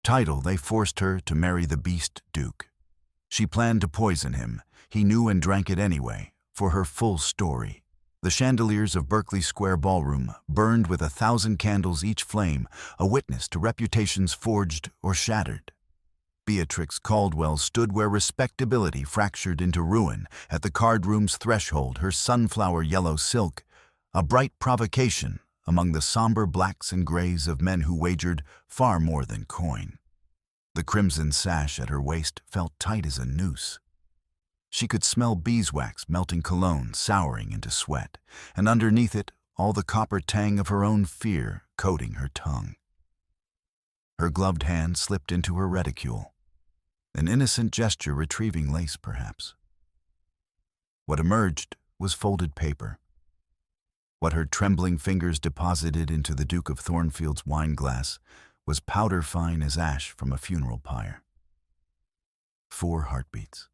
title, they forced her to marry the beast Duke. She planned to poison him. He knew and drank it anyway, for her full story. The chandeliers of Berkeley Square Ballroom burned with 1,000 candles each flame, a witness to reputations forged or shattered. Beatrix Caldwell stood where respectability fractured into ruin, at the card room's threshold, her sunflower yellow silk, a bright provocation among the somber blacks and grays of men who wagered far more than coin. The crimson sash at her waist felt tight as a noose. She could smell beeswax melting cologne souring into sweat, and underneath it all the copper tang of her own fear coating her tongue. Her gloved hand slipped into her reticule, an innocent gesture retrieving lace perhaps. What emerged was folded paper. What her trembling fingers deposited into the Duke of Thornfield's wine glass was powder fine as ash from a funeral pyre. 4 heartbeats.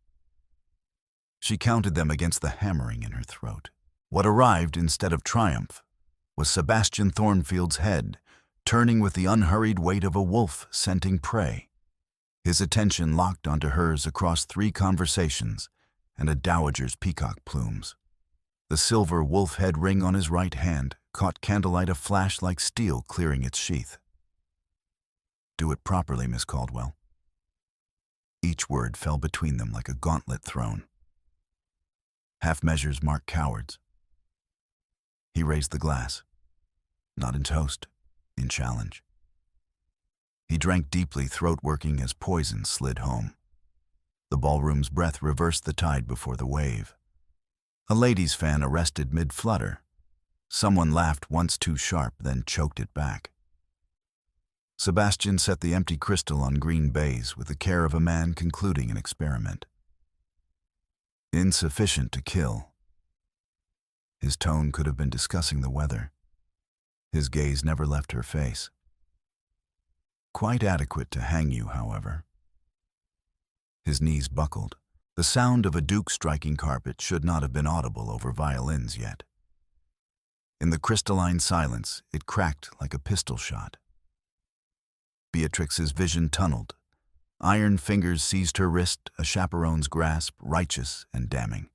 She counted them against the hammering in her throat. What arrived instead of triumph was Sebastian Thornfield's head, turning with the unhurried weight of a wolf scenting prey. His attention locked onto hers across 3 conversations and a dowager's peacock plumes. The silver wolf head ring on his right hand caught candlelight a flash like steel clearing its sheath. "Do it properly, Miss Caldwell." Each word fell between them like a gauntlet thrown. Half measures mark cowards. He raised the glass, not in toast, in challenge. He drank deeply, throat-working as poison slid home. The ballroom's breath reversed the tide before the wave. A ladies' fan arrested mid-flutter. Someone laughed once too sharp, then choked it back. Sebastian set the empty crystal on green baize with the care of a man concluding an experiment. Insufficient to kill. His tone could have been discussing the weather. His gaze never left her face. Quite adequate to hang you, however. His knees buckled. The sound of a duke striking carpet should not have been audible over violins yet. In the crystalline silence, it cracked like a pistol shot. Beatrix's vision tunneled. Iron fingers seized her wrist, a chaperone's grasp, righteous and damning.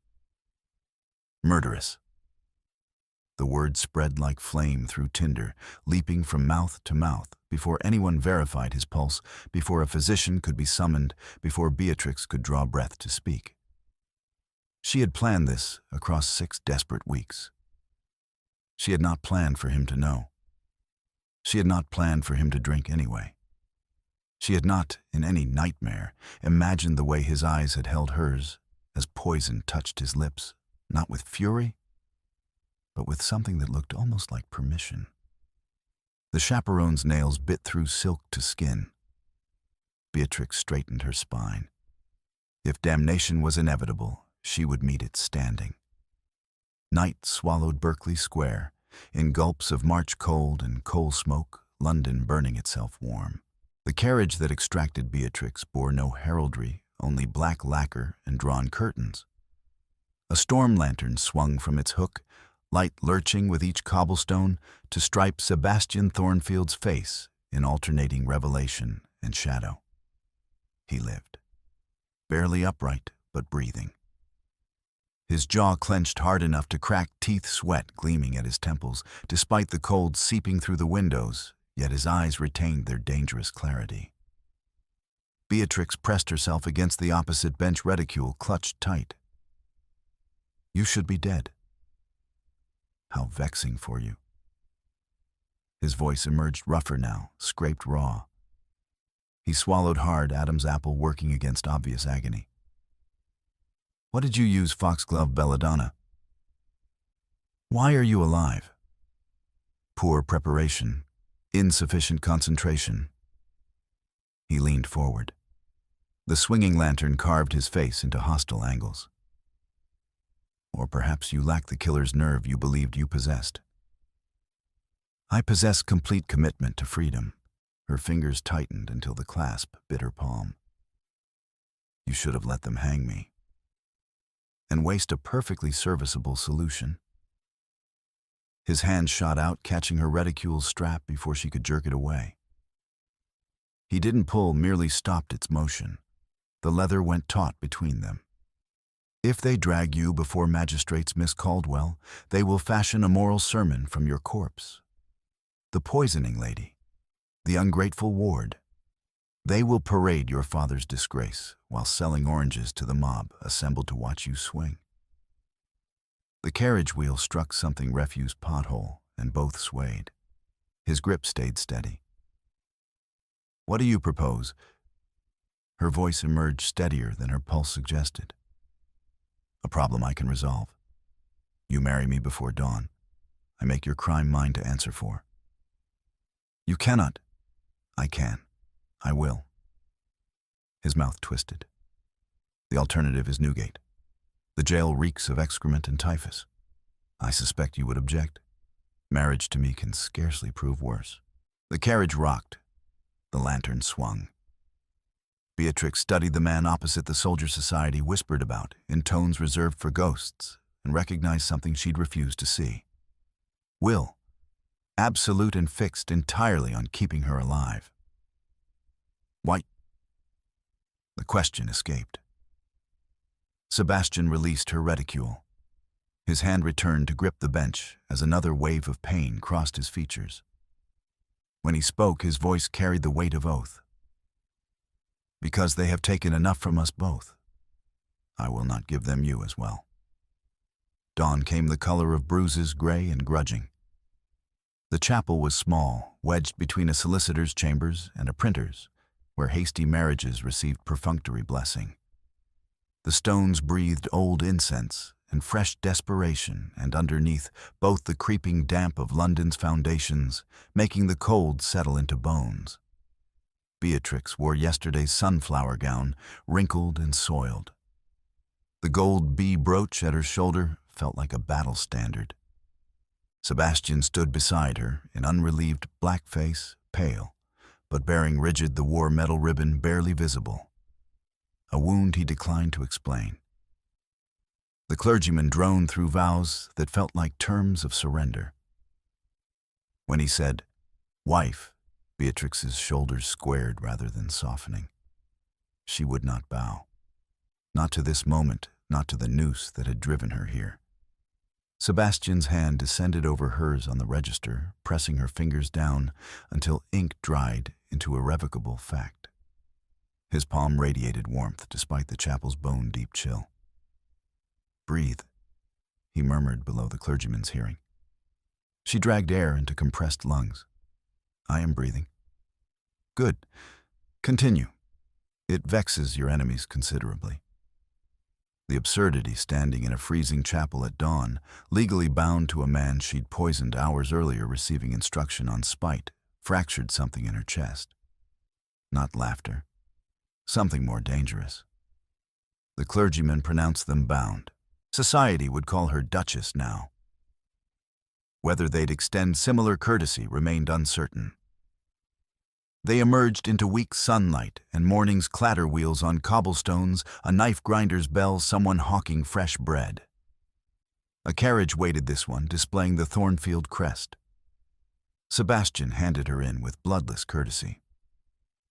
Murderous. The word spread like flame through tinder, leaping from mouth to mouth, before anyone verified his pulse, before a physician could be summoned, before Beatrix could draw breath to speak. She had planned this across 6 desperate weeks. She had not planned for him to know. She had not planned for him to drink anyway. She had not, in any nightmare, imagined the way his eyes had held hers as poison touched his lips, not with fury, but with something that looked almost like permission. The chaperone's nails bit through silk to skin. Beatrix straightened her spine. If damnation was inevitable, she would meet it standing. Night swallowed Berkeley Square. In gulps of March cold and coal smoke, London burning itself warm. The carriage that extracted Beatrix bore no heraldry, only black lacquer and drawn curtains. A storm lantern swung from its hook, light lurching with each cobblestone to stripe Sebastian Thornfield's face in alternating revelation and shadow. He lived, barely upright but breathing. His jaw clenched hard enough to crack teeth, sweat gleaming at his temples, despite the cold seeping through the windows, yet his eyes retained their dangerous clarity. Beatrix pressed herself against the opposite bench reticule, clutched tight. "You should be dead. How vexing for you." His voice emerged rougher now, scraped raw. He swallowed hard, Adam's apple working against obvious agony. "What did you use, foxglove belladonna? Why are you alive?" "Poor preparation, insufficient concentration." He leaned forward. The swinging lantern carved his face into hostile angles. "Or perhaps you lack the killer's nerve you believed you possessed." "I possess complete commitment to freedom." Her fingers tightened until the clasp bit her palm. "You should have let them hang me and waste a perfectly serviceable solution." His hand shot out, catching her reticule's strap before she could jerk it away. He didn't pull, merely stopped its motion. The leather went taut between them. If they drag you before magistrates, Miss Caldwell, they will fashion a moral sermon from your corpse. The poisoning lady, the ungrateful ward, they will parade your father's disgrace while selling oranges to the mob assembled to watch you swing. The carriage wheel struck something refuse pothole, and both swayed. His grip stayed steady. What do you propose? Her voice emerged steadier than her pulse suggested. A problem I can resolve. You marry me before dawn. I make your crime mine to answer for. You cannot. I can. I will. His mouth twisted. The alternative is Newgate. The jail reeks of excrement and typhus. I suspect you would object. Marriage to me can scarcely prove worse. The carriage rocked. The lantern swung. Beatrix studied the man opposite the soldier society whispered about in tones reserved for ghosts, and recognized something she'd refused to see. Will. Absolute and fixed entirely on keeping her alive. Why? The question escaped. Sebastian released her reticule. His hand returned to grip the bench as another wave of pain crossed his features. When he spoke, his voice carried the weight of oath. Because they have taken enough from us both, I will not give them you as well. Dawn came the color of bruises, gray and grudging. The chapel was small, wedged between a solicitor's chambers and a printer's, where hasty marriages received perfunctory blessing. The stones breathed old incense and fresh desperation, and underneath, both the creeping damp of London's foundations, making the cold settle into bones. Beatrix wore yesterday's sunflower gown, wrinkled and soiled. The gold bee brooch at her shoulder felt like a battle standard. Sebastian stood beside her, in unrelieved black face, pale, but bearing rigid the war medal ribbon barely visible. A wound he declined to explain. The clergyman droned through vows that felt like terms of surrender. When he said, "Wife," Beatrix's shoulders squared rather than softening. She would not bow. Not to this moment, not to the noose that had driven her here. Sebastian's hand descended over hers on the register, pressing her fingers down until ink dried into irrevocable fact. His palm radiated warmth despite the chapel's bone-deep chill. "Breathe," he murmured below the clergyman's hearing. She dragged air into compressed lungs. "I am breathing." "Good. Continue. It vexes your enemies considerably." The absurdity standing in a freezing chapel at dawn, legally bound to a man she'd poisoned hours earlier receiving instruction on spite, fractured something in her chest. Not laughter. Something more dangerous. The clergyman pronounced them bound. Society would call her Duchess now. Whether they'd extend similar courtesy remained uncertain. They emerged into weak sunlight and morning's clatter wheels on cobblestones, a knife grinder's bell, someone hawking fresh bread. A carriage waited this one, displaying the Thornfield crest. Sebastian handed her in with bloodless courtesy.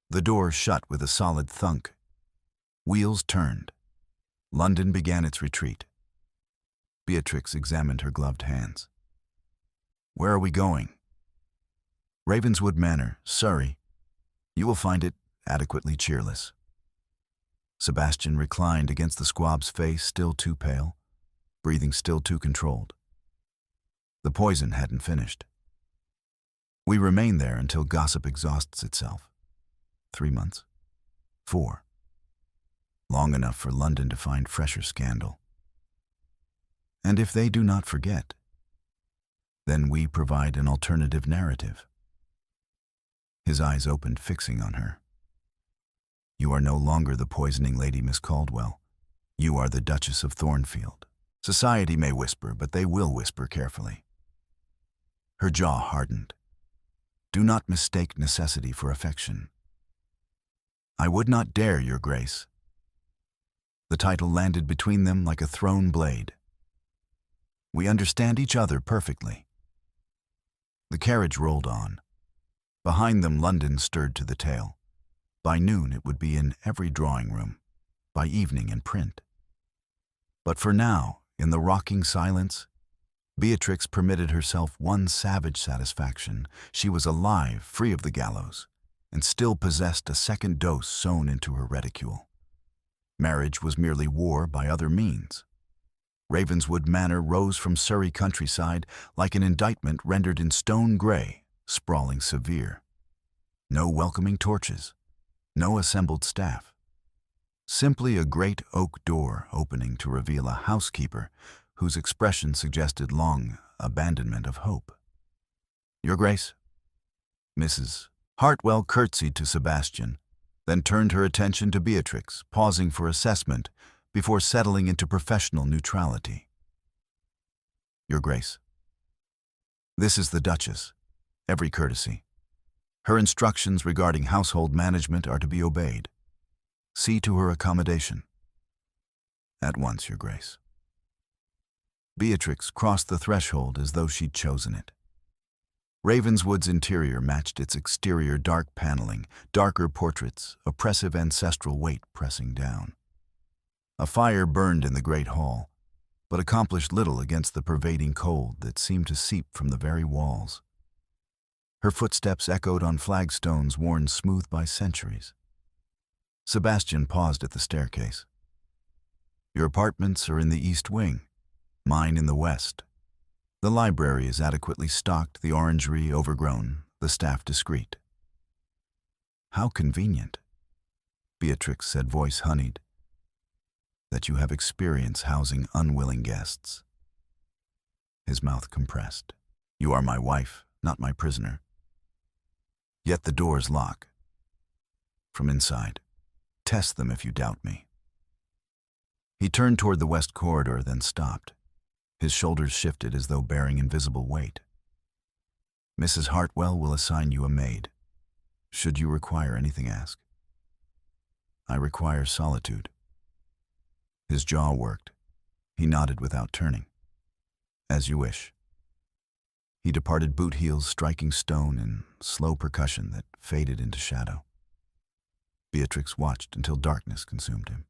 The door shut with a solid thunk. Wheels turned. London began its retreat. Beatrix examined her gloved hands. "Where are we going?" "Ravenswood Manor, Surrey. You will find it adequately cheerless." Sebastian reclined against the squab's face, still too pale, breathing still too controlled. The poison hadn't finished. "We remain there until gossip exhausts itself. 3 months. 4. Long enough for London to find fresher scandal. And if they do not forget, then we provide an alternative narrative." His eyes opened, fixing on her. "You are no longer the poisoning lady, Miss Caldwell. You are the Duchess of Thornfield. Society may whisper, but they will whisper carefully." Her jaw hardened. "Do not mistake necessity for affection." "I would not dare, Your Grace." The title landed between them like a thrown blade. "We understand each other perfectly." The carriage rolled on. Behind them, London stirred to the tale. By noon it would be in every drawing room, by evening in print. But for now, in the rocking silence, Beatrix permitted herself one savage satisfaction. She was alive, free of the gallows, and still possessed a second dose sewn into her reticule. Marriage was merely war by other means. Ravenswood Manor rose from Surrey countryside like an indictment rendered in stone gray, sprawling severe. No welcoming torches, no assembled staff. Simply a great oak door opening to reveal a housekeeper whose expression suggested long abandonment of hope. "Your Grace." Mrs. Hartwell curtsied to Sebastian, then turned her attention to Beatrix, pausing for assessment before settling into professional neutrality. "Your Grace. This is the Duchess. Every courtesy. Her instructions regarding household management are to be obeyed. See to her accommodation." "At once, Your Grace." Beatrix crossed the threshold as though she'd chosen it. Ravenswood's interior matched its exterior, dark paneling, darker portraits, oppressive ancestral weight pressing down. A fire burned in the great hall, but accomplished little against the pervading cold that seemed to seep from the very walls. Her footsteps echoed on flagstones worn smooth by centuries. Sebastian paused at the staircase. "Your apartments are in the east wing, mine in the west. The library is adequately stocked, the orangery overgrown, the staff discreet." "How convenient," Beatrix said, voice honeyed, "that you have experience housing unwilling guests." His mouth compressed. "You are my wife, not my prisoner. Yet the doors lock. From inside. Test them if you doubt me." He turned toward the west corridor, then stopped. His shoulders shifted as though bearing invisible weight. "Mrs. Hartwell will assign you a maid. Should you require anything, ask." "I require solitude." His jaw worked. He nodded without turning. "As you wish." He departed, boot heels striking stone in slow percussion that faded into shadow. Beatrix watched until darkness consumed him.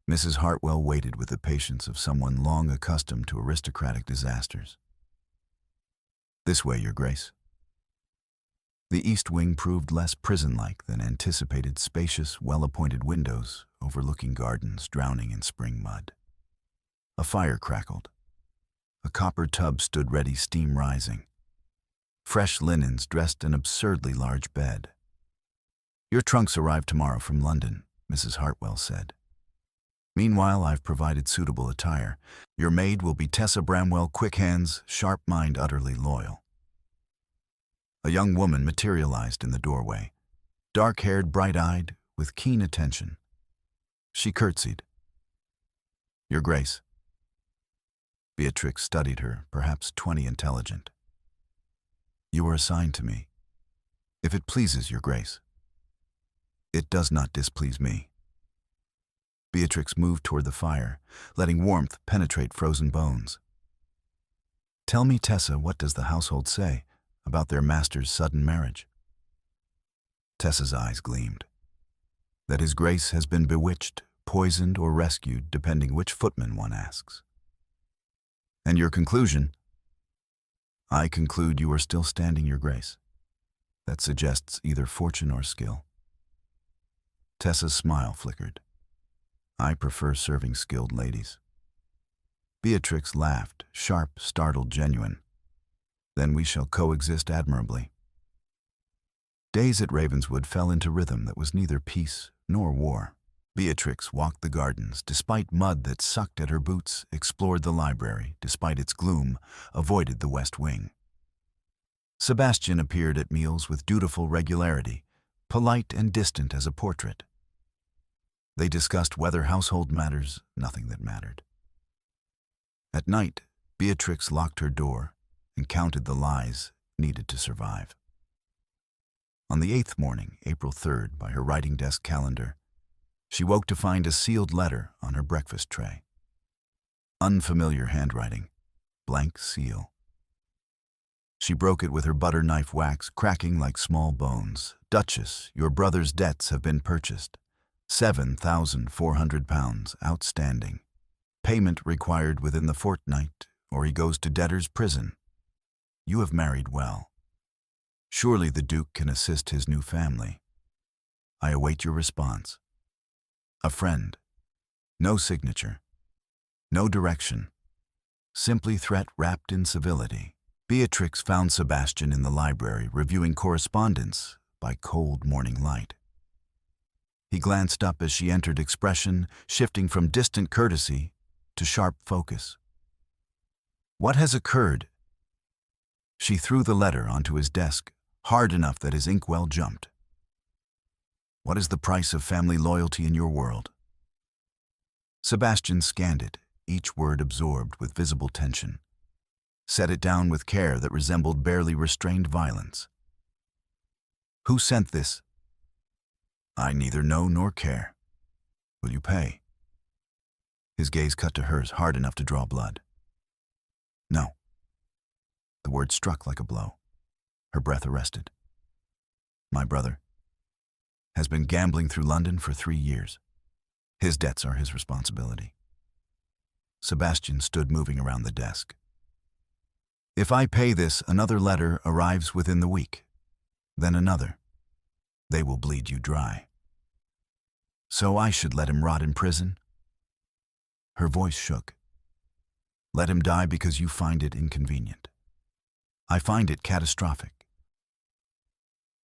Mrs. Hartwell waited with the patience of someone long accustomed to aristocratic disasters. "This way, Your Grace." The east wing proved less prison-like than anticipated, spacious, well-appointed windows overlooking gardens drowning in spring mud. A fire crackled. A copper tub stood ready, steam rising. Fresh linens dressed an absurdly large bed. "Your trunks arrive tomorrow from London," Mrs. Hartwell said. "Meanwhile, I've provided suitable attire. Your maid will be Tessa Bramwell, quick hands, sharp mind, utterly loyal." A young woman materialized in the doorway, dark-haired, bright-eyed, with keen attention. She curtsied. "Your Grace." Beatrix studied her, perhaps 20 intelligent. "You are assigned to me. If it pleases Your Grace." "It does not displease me." Beatrix moved toward the fire, letting warmth penetrate frozen bones. "Tell me, Tessa, what does the household say about their master's sudden marriage?" Tessa's eyes gleamed. "That his Grace has been bewitched, poisoned, or rescued, depending which footman one asks." "And your conclusion?" "I conclude you are still standing, Your Grace. That suggests either fortune or skill." Tessa's smile flickered. "I prefer serving skilled ladies." Beatrix laughed, sharp, startled, genuine. "Then we shall coexist admirably." Days at Ravenswood fell into rhythm that was neither peace nor war. Beatrix walked the gardens, despite mud that sucked at her boots, explored the library, despite its gloom, avoided the west wing. Sebastian appeared at meals with dutiful regularity, polite and distant as a portrait. They discussed whether household matters, nothing that mattered. At night, Beatrix locked her door and counted the lies needed to survive. On the 8th morning, April 3rd, by her writing desk calendar, she woke to find a sealed letter on her breakfast tray. Unfamiliar handwriting, blank seal. She broke it with her butter knife wax, cracking like small bones. "Duchess, your brother's debts have been purchased. £7,400 outstanding. Payment required within the fortnight, or he goes to debtor's prison. You have married well. Surely the Duke can assist his new family. I await your response." A friend. No signature. No direction. Simply threat wrapped in civility. Beatrix found Sebastian in the library reviewing correspondence by cold morning light. He glanced up as she entered, expression shifting from distant courtesy to sharp focus. "What has occurred?" She threw the letter onto his desk, hard enough that his inkwell jumped. "What is the price of family loyalty in your world?" Sebastian scanned it, each word absorbed with visible tension. Set it down with care that resembled barely restrained violence. "Who sent this?" "I neither know nor care. Will you pay?" His gaze cut to hers, hard enough to draw blood. "No." The word struck like a blow. Her breath arrested. "My brother has been gambling through London for 3 years. His debts are his responsibility." Sebastian stood moving around the desk. "If I pay this, another letter arrives within the week. Then another. They will bleed you dry. So I should let him rot in prison?" Her voice shook. "Let him die because you find it inconvenient. I find it catastrophic."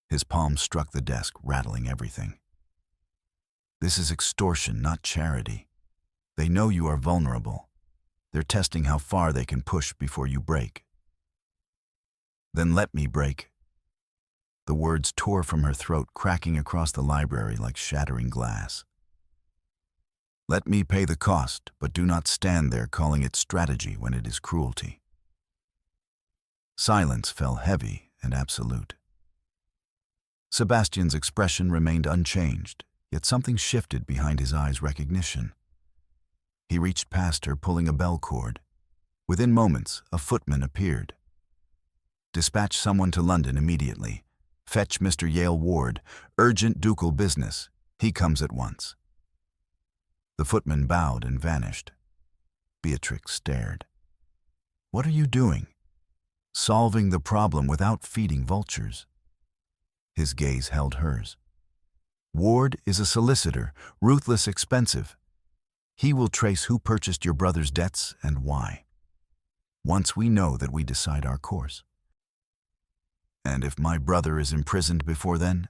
His palm struck the desk, rattling everything. "This is extortion, not charity. They know you are vulnerable. They're testing how far they can push before you break." "Then let me break." The words tore from her throat, cracking across the library like shattering glass. "Let me pay the cost, but do not stand there calling it strategy when it is cruelty." Silence fell heavy and absolute. Sebastian's expression remained unchanged, yet something shifted behind his eyes' recognition. He reached past her, pulling a bell cord. Within moments, a footman appeared. "Dispatch someone to London immediately. Fetch Mr. Yale Ward. Urgent ducal business. He comes at once." The footman bowed and vanished. Beatrix stared. "What are you doing?" "Solving the problem without feeding vultures." His gaze held hers. "Ward is a solicitor, ruthless, expensive. He will trace who purchased your brother's debts and why. Once we know that, we decide our course." "And if my brother is imprisoned before then?"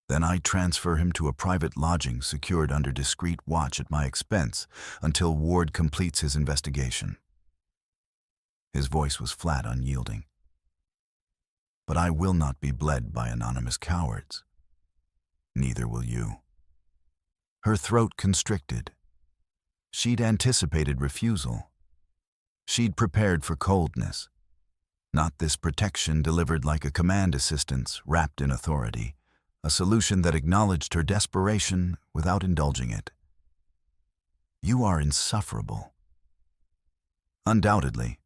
"Then I transfer him to a private lodging secured under discreet watch at my expense until Ward completes his investigation." His voice was flat, unyielding. "But I will not be bled by anonymous cowards. Neither will you." Her throat constricted. She'd anticipated refusal. She'd prepared for coldness. Not this protection delivered like a command assistance wrapped in authority, a solution that acknowledged her desperation without indulging it. "You are insufferable." "Undoubtedly."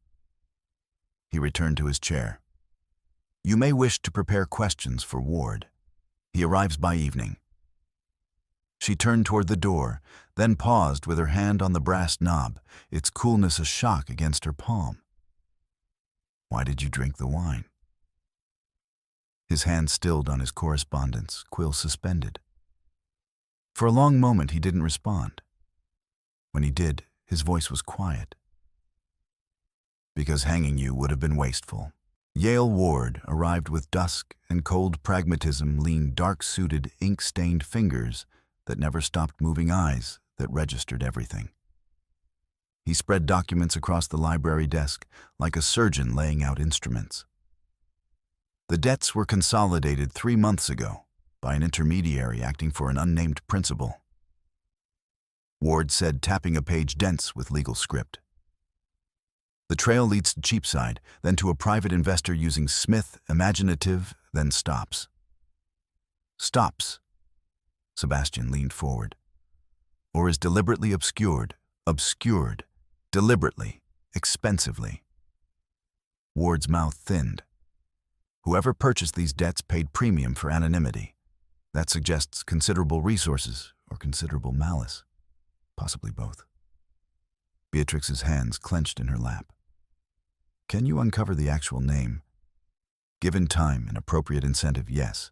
He returned to his chair. "You may wish to prepare questions for Ward. He arrives by evening." She turned toward the door, then paused with her hand on the brass knob, its coolness a shock against her palm. "Why did you drink the wine?" His hand stilled on his correspondence, quill suspended. For a long moment he didn't respond. When he did, his voice was quiet. "Because hanging you would have been wasteful." Yale Ward arrived with dusk and cold pragmatism, lean, dark-suited, ink-stained fingers that never stopped moving, eyes that registered everything. He spread documents across the library desk like a surgeon laying out instruments. The debts were consolidated 3 months ago by an intermediary acting for an unnamed principal. Ward said, tapping a page dense with legal script. "The trail leads to Cheapside, then to a private investor using Smith, imaginative, then stops." "Stops." Sebastian leaned forward. "Or is deliberately obscured, deliberately, expensively." Ward's mouth thinned. Whoever purchased these debts paid premium for anonymity. That suggests considerable resources or considerable malice. Possibly both. Beatrix's hands clenched in her lap. Can you uncover the actual name? Given time and appropriate incentive, yes.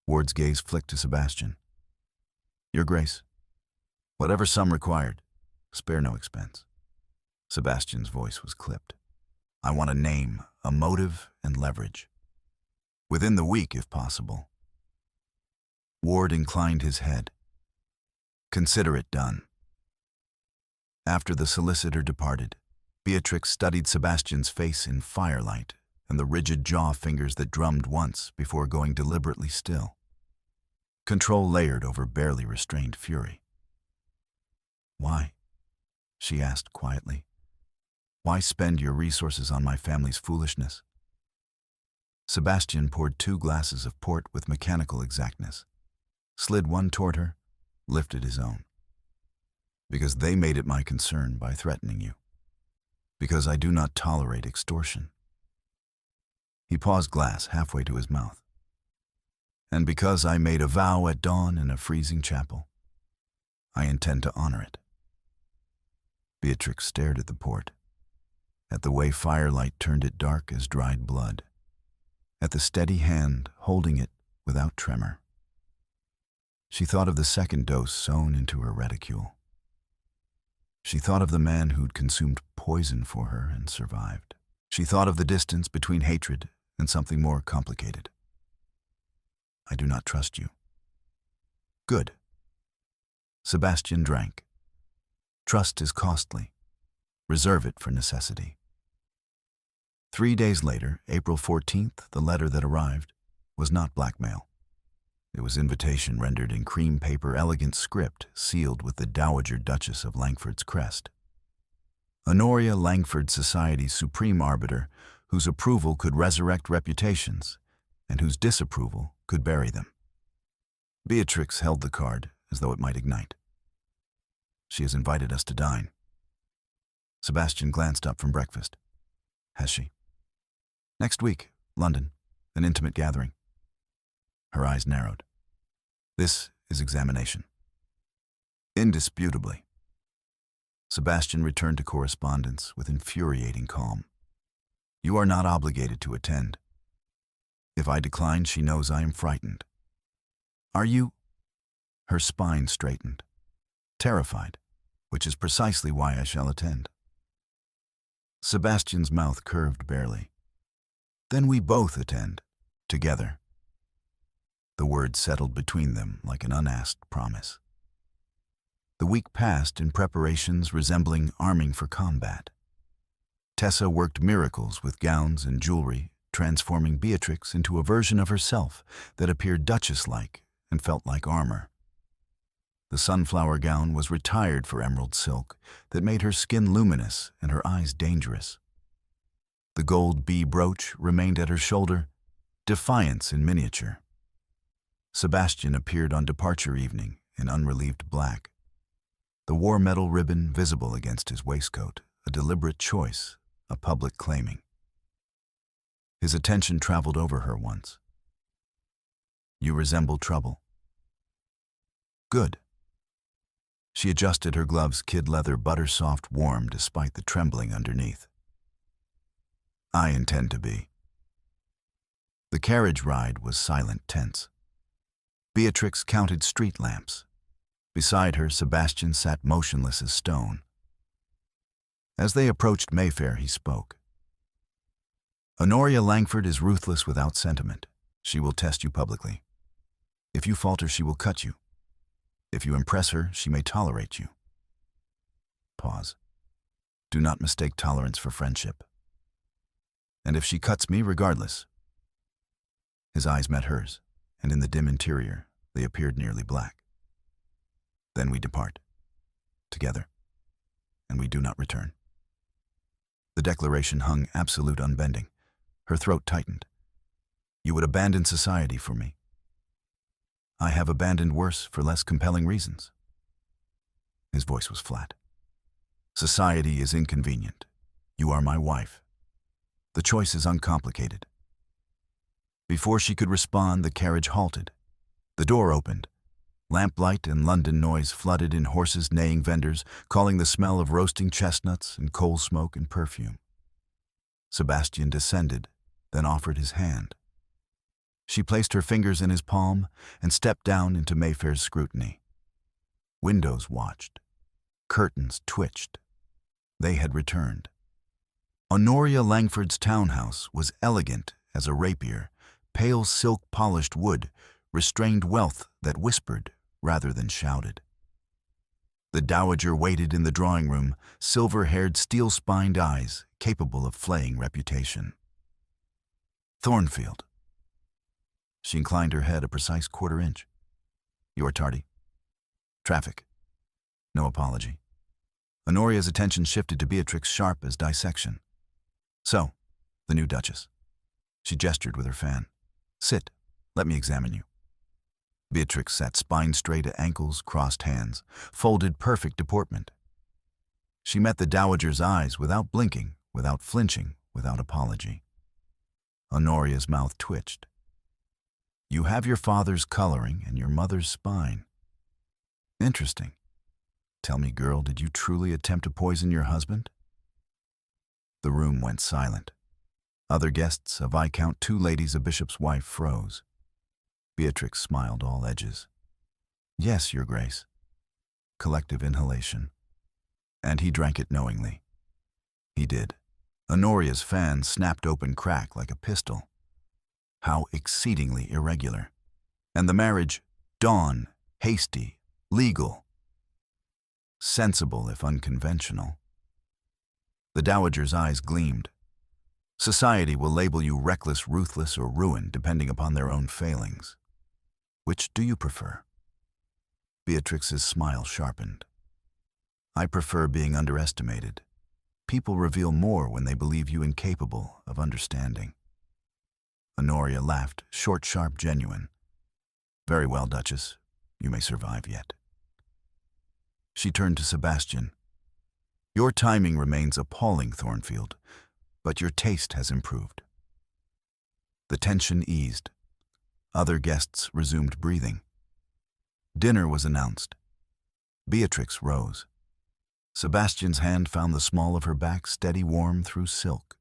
Ward's gaze flicked to Sebastian. Your Grace, whatever sum required, spare no expense. Sebastian's voice was clipped. I want a name, a motive, and leverage. Within the week, if possible. Ward inclined his head. Consider it done. After the solicitor departed, Beatrix studied Sebastian's face in firelight and the rigid jaw fingers that drummed once before going deliberately still. Control layered over barely restrained fury. Why? She asked quietly. Why spend your resources on my family's foolishness? Sebastian poured 2 glasses of port with mechanical exactness, slid one toward her, lifted his own. Because they made it my concern by threatening you. Because I do not tolerate extortion. He paused glass halfway to his mouth. And because I made a vow at dawn in a freezing chapel, I intend to honor it. Beatrix stared at the port, at the way firelight turned it dark as dried blood, at the steady hand holding it without tremor. She thought of the second dose sewn into her reticule. She thought of the man who'd consumed poison for her and survived. She thought of the distance between hatred and something more complicated. I do not trust you. Good. Sebastian drank. Trust is costly. Reserve it for necessity. 3 days later, April 14th, the letter that arrived was not blackmail. It was invitation rendered in cream paper elegant script sealed with the Dowager Duchess of Langford's crest. Honoria Langford Society's supreme arbiter, whose approval could resurrect reputations and whose disapproval could bury them. Beatrix held the card as though it might ignite. She has invited us to dine. Sebastian glanced up from breakfast. Has she? Next week, London, an intimate gathering. Her eyes narrowed. This is examination. Indisputably. Sebastian returned to correspondence with infuriating calm. You are not obligated to attend. If I decline, she knows I am frightened. Are you? Her spine straightened. Terrified, which is precisely why I shall attend. Sebastian's mouth curved barely. Then we both attend, together. The words settled between them like an unasked promise. The week passed in preparations resembling arming for combat. Tessa worked miracles with gowns and jewelry, transforming Beatrix into a version of herself that appeared duchess-like and felt like armor. The sunflower gown was retired for emerald silk that made her skin luminous and her eyes dangerous. The gold bee brooch remained at her shoulder, defiance in miniature. Sebastian appeared on departure evening in unrelieved black. The war medal ribbon visible against his waistcoat, a deliberate choice, a public claiming. His attention traveled over her once. You resemble trouble. Good. She adjusted her gloves' kid leather butter-soft warm despite the trembling underneath. I intend to be. The carriage ride was silent, tense. Beatrix counted street lamps. Beside her, Sebastian sat motionless as stone. As they approached Mayfair, he spoke. Honoria Langford is ruthless without sentiment. She will test you publicly. If you falter, she will cut you. If you impress her, she may tolerate you. Pause. Do not mistake tolerance for friendship. And if she cuts me, regardless. His eyes met hers, and in the dim interior, they appeared nearly black. Then we depart, together, and we do not return. The declaration hung absolute unbending. Her throat tightened. You would abandon society for me. I have abandoned worse for less compelling reasons. His voice was flat. Society is inconvenient. You are my wife. The choice is uncomplicated. Before she could respond, the carriage halted. The door opened. Lamplight and London noise flooded in horses neighing, vendors calling, the smell of roasting chestnuts and coal smoke and perfume. Sebastian descended, then offered his hand. She placed her fingers in his palm and stepped down into Mayfair's scrutiny. Windows watched. Curtains twitched. They had returned. Honoria Langford's townhouse was elegant as a rapier, pale silk-polished wood, restrained wealth that whispered rather than shouted. The dowager waited in the drawing room, silver-haired, steel-spined eyes capable of flaying reputation. Thornfield. She inclined her head a precise quarter-inch. You are tardy. Traffic. No apology. Honoria's attention shifted to Beatrix, sharp as dissection. So, the new Duchess. She gestured with her fan. Sit. Let me examine you. Beatrix sat spine straight at ankles, crossed hands, folded perfect deportment. She met the dowager's eyes without blinking, without flinching, without apology. Honoria's mouth twitched. You have your father's coloring and your mother's spine. Interesting. Tell me, girl, did you truly attempt to poison your husband? The room went silent. Other guests, a viscount, two ladies, a bishop's wife, froze. Beatrix smiled all edges. Yes, your grace. Collective inhalation. And he drank it knowingly. He did. Honoria's fan snapped open crack like a pistol. How exceedingly irregular. And the marriage, dawn, hasty, legal. Sensible if unconventional. The dowager's eyes gleamed. Society will label you reckless, ruthless, or ruined depending upon their own failings. Which do you prefer? Beatrix's smile sharpened. I prefer being underestimated. People reveal more when they believe you incapable of understanding. Honoria laughed, short, sharp, genuine. Very well, Duchess. You may survive yet. She turned to Sebastian. Your timing remains appalling, Thornfield, but your taste has improved. The tension eased. Other guests resumed breathing. Dinner was announced. Beatrix rose. Sebastian's hand found the small of her back steady, warm through silk.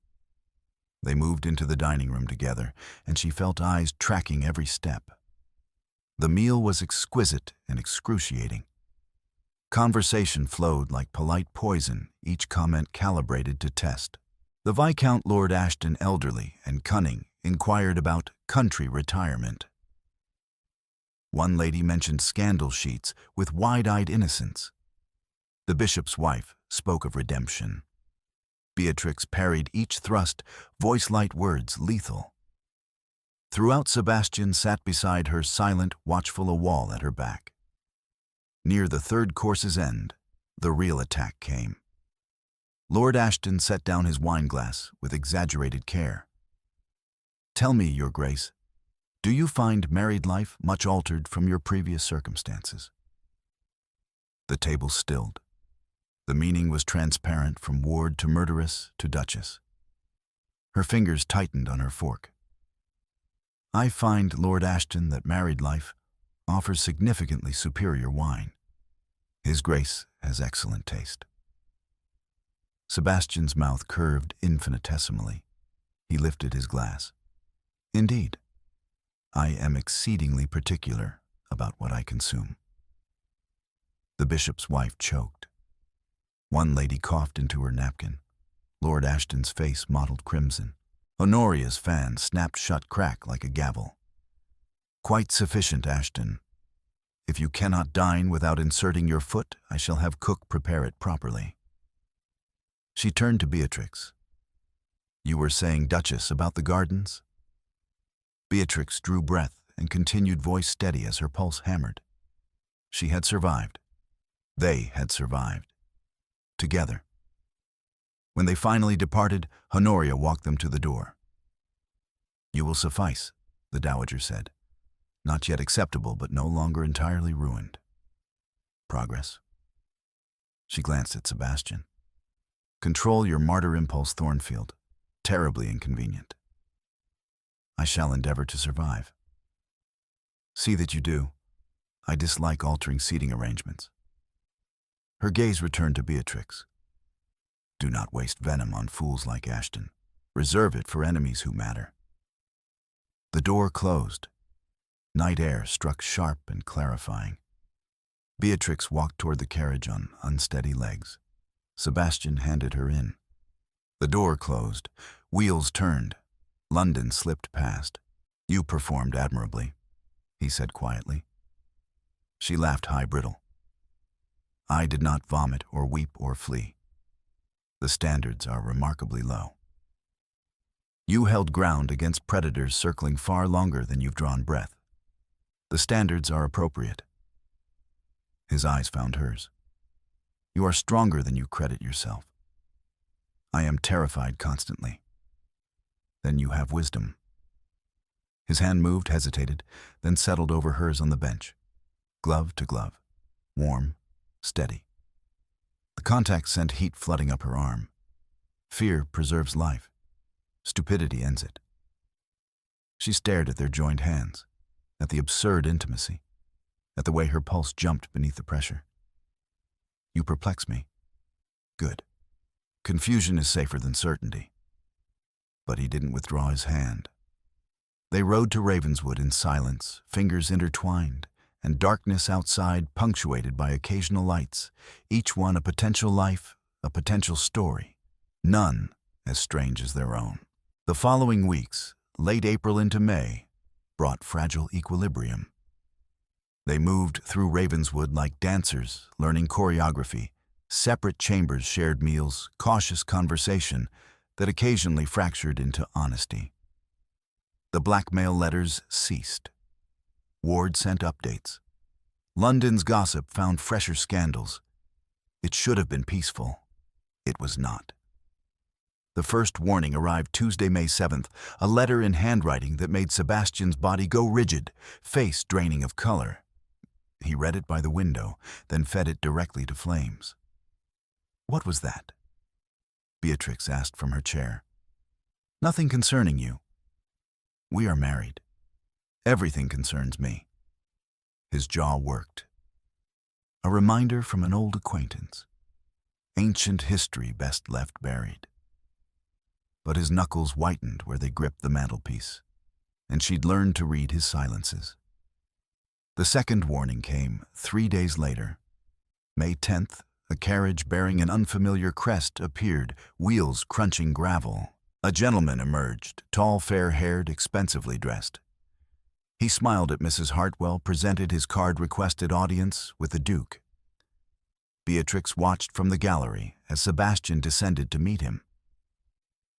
They moved into the dining room together, and she felt eyes tracking every step. The meal was exquisite and excruciating. Conversation flowed like polite poison, each comment calibrated to test. The Viscount Lord Ashton, elderly and cunning, inquired about country retirement. One lady mentioned scandal sheets with wide-eyed innocence. The bishop's wife spoke of redemption. Beatrix parried each thrust, voice-light words lethal. Throughout, Sebastian sat beside her, silent, watchful, a wall at her back. Near the third course's end, the real attack came. Lord Ashton set down his wineglass with exaggerated care. Tell me, Your Grace, do you find married life much altered from your previous circumstances? The table stilled. The meaning was transparent from ward to murderess to duchess. Her fingers tightened on her fork. I find, Lord Ashton, that married life offers significantly superior wine. His Grace has excellent taste. Sebastian's mouth curved infinitesimally. He lifted his glass. Indeed, I am exceedingly particular about what I consume. The bishop's wife choked. One lady coughed into her napkin. Lord Ashton's face mottled crimson. Honoria's fan snapped shut crack like a gavel. Quite sufficient, Ashton. If you cannot dine without inserting your foot, I shall have cook prepare it properly. She turned to Beatrix. You were saying, Duchess, about the gardens? Beatrix drew breath and continued, voice steady as her pulse hammered. She had survived. They had survived. Together. When they finally departed, Honoria walked them to the door. You will suffice, the dowager said. Not yet acceptable, but no longer entirely ruined. Progress. She glanced at Sebastian. Control your martyr impulse, Thornfield. terribly inconvenient. I shall endeavor to survive. See that you do. I dislike altering seating arrangements. Her gaze returned to Beatrix. Do not waste venom on fools like Ashton. Reserve it for enemies who matter. The door closed. Night air struck sharp and clarifying. Beatrix walked toward the carriage on unsteady legs. Sebastian handed her in. The door closed. Wheels turned. London slipped past. You performed admirably, he said quietly. She laughed high brittle. I did not vomit or weep or flee. The standards are remarkably low. You held ground against predators circling far longer than you've drawn breath. The standards are appropriate. His eyes found hers. You are stronger than you credit yourself. I am terrified constantly. Then you have wisdom. His hand moved, hesitated, then settled over hers on the bench. Glove to glove. Warm, steady. The contact sent heat flooding up her arm. Fear preserves life. Stupidity ends it. She stared at their joined hands, at the absurd intimacy, at the way her pulse jumped beneath the pressure. You perplex me. Good. Confusion is safer than certainty. But he didn't withdraw his hand. They rode to Ravenswood in silence, fingers intertwined, and darkness outside punctuated by occasional lights, each one a potential life, a potential story, none as strange as their own. The following weeks, late April into May, brought fragile equilibrium. They moved through Ravenswood like dancers, learning choreography, separate chambers, shared meals, cautious conversation that occasionally fractured into honesty. The blackmail letters ceased. Ward sent updates. London's gossip found fresher scandals. It should have been peaceful. It was not. The first warning arrived Tuesday, May 7th, a letter in handwriting that made Sebastian's body go rigid, face draining of color. He read it by the window, then fed it directly to flames. What was that? Beatrix asked from her chair. Nothing concerning you. We are married. Everything concerns me. His jaw worked. A reminder from an old acquaintance. Ancient history best left buried. But his knuckles whitened where they gripped the mantelpiece, and she'd learned to read his silences. The second warning came 3 days later. May 10th, a carriage bearing an unfamiliar crest appeared, wheels crunching gravel. A gentleman emerged, tall, fair-haired, expensively dressed. He smiled at Mrs. Hartwell, presented his card-requested audience with the Duke. Beatrix watched from the gallery as Sebastian descended to meet him.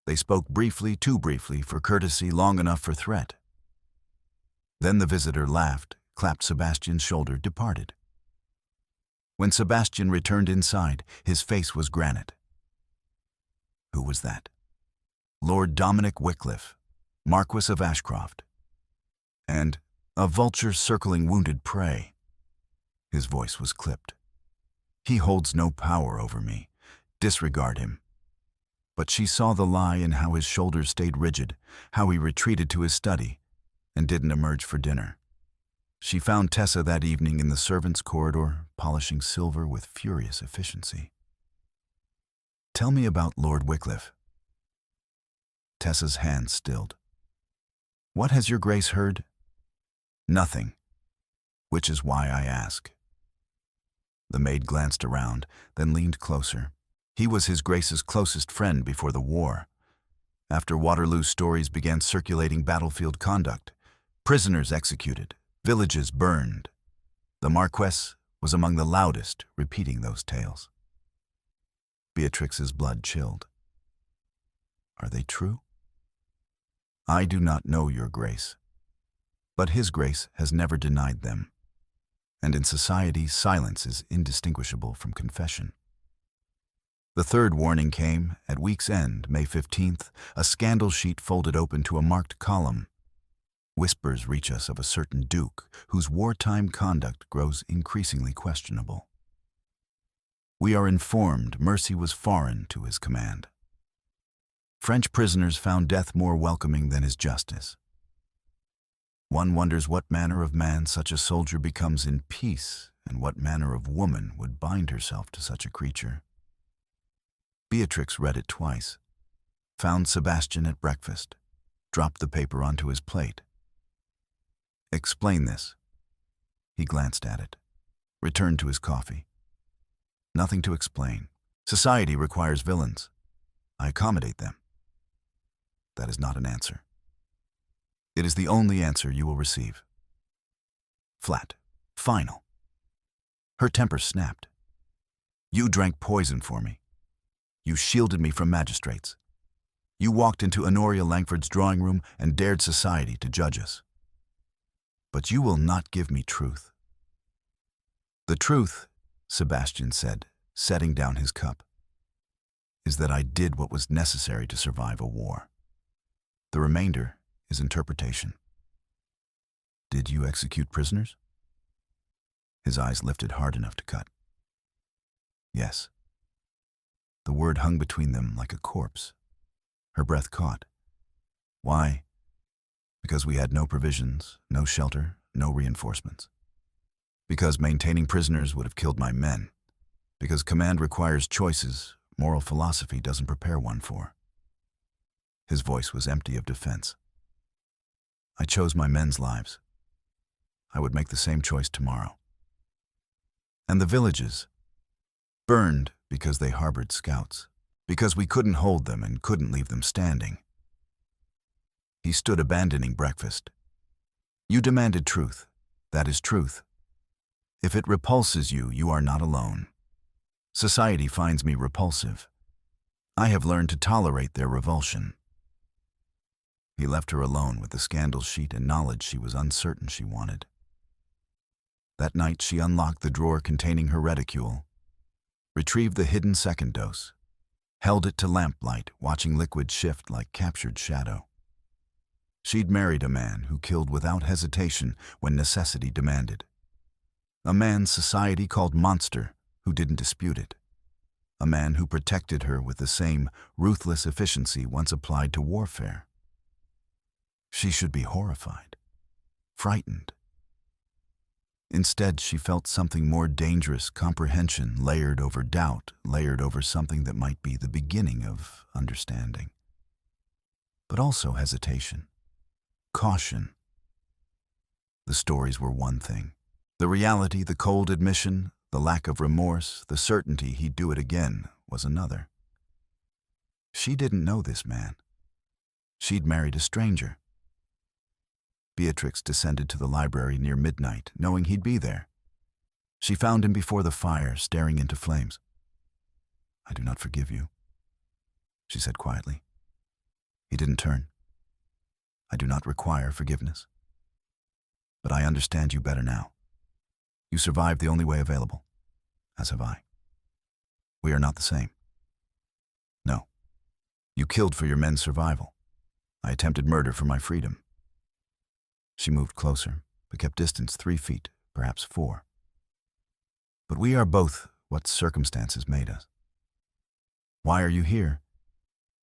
They spoke briefly, too briefly for courtesy, long enough for threat. Then the visitor laughed, clapped Sebastian's shoulder, departed. When Sebastian returned inside, his face was granite. Who was that? Lord Dominic Wycliffe, Marquis of Ashcroft. And a vulture circling wounded prey. His voice was clipped. He holds no power over me. Disregard him. But she saw the lie in how his shoulders stayed rigid, how he retreated to his study, and didn't emerge for dinner. She found Tessa that evening in the servants' corridor, polishing silver with furious efficiency. Tell me about Lord Wycliffe. Tessa's hand stilled. What has your grace heard? Nothing, which is why I ask. The maid glanced around, then leaned closer. He was his grace's closest friend before the war. After Waterloo, stories began circulating battlefield conduct. Prisoners executed, villages burned. The Marquess was among the loudest, repeating those tales. Beatrix's blood chilled. Are they true? I do not know your grace, but his grace has never denied them. And in society, silence is indistinguishable from confession. The third warning came at week's end, May 15th, a scandal sheet folded open to a marked column. Whispers reach us of a certain duke whose wartime conduct grows increasingly questionable. We are informed mercy was foreign to his command. French prisoners found death more welcoming than his justice. One wonders what manner of man such a soldier becomes in peace, and what manner of woman would bind herself to such a creature. Beatrix read it twice, found Sebastian at breakfast, dropped the paper onto his plate. "Explain this." He glanced at it, returned to his coffee. "Nothing to explain. Society requires villains. I accommodate them." "That is not an answer." "It is the only answer you will receive." Flat. Final. Her temper snapped. "You drank poison for me. You shielded me from magistrates. You walked into Honoria Langford's drawing room and dared society to judge us. But you will not give me truth." "The truth," Sebastian said, setting down his cup, "is that I did what was necessary to survive a war. The remainder is interpretation." "Did you execute prisoners?" His eyes lifted hard enough to cut. "Yes." The word hung between them like a corpse. Her breath caught. "Why?" "Because we had no provisions, no shelter, no reinforcements. Because maintaining prisoners would have killed my men. Because command requires choices moral philosophy doesn't prepare one for." His voice was empty of defense. "I chose my men's lives. I would make the same choice tomorrow." "And the villages? Burned because they harbored scouts. Because we couldn't hold them and couldn't leave them standing." He stood abandoning breakfast. "You demanded truth. That is truth. If it repulses you, you are not alone. Society finds me repulsive. I have learned to tolerate their revulsion." He left her alone with the scandal sheet and knowledge she was uncertain she wanted. That night she unlocked the drawer containing her reticule, retrieved the hidden second dose, held it to lamplight, watching liquid shift like captured shadow. She'd married a man who killed without hesitation when necessity demanded. A man society called monster who didn't dispute it. A man who protected her with the same ruthless efficiency once applied to warfare. She should be horrified, frightened. Instead, she felt something more dangerous, comprehension layered over doubt, layered over something that might be the beginning of understanding. But also hesitation, caution. The stories were one thing. The reality, the cold admission, the lack of remorse, the certainty he'd do it again was another. She didn't know this man. She'd married a stranger. Beatrix descended to the library near midnight, knowing he'd be there. She found him before the fire, staring into flames. "I do not forgive you," she said quietly. He didn't turn. "I do not require forgiveness. But I understand you better now. You survived the only way available, as have I. We are not the same. No. You killed for your men's survival. I attempted murder for my freedom." She moved closer, but kept distance 3 feet, perhaps 4. "But we are both what circumstances made us. Why are you here?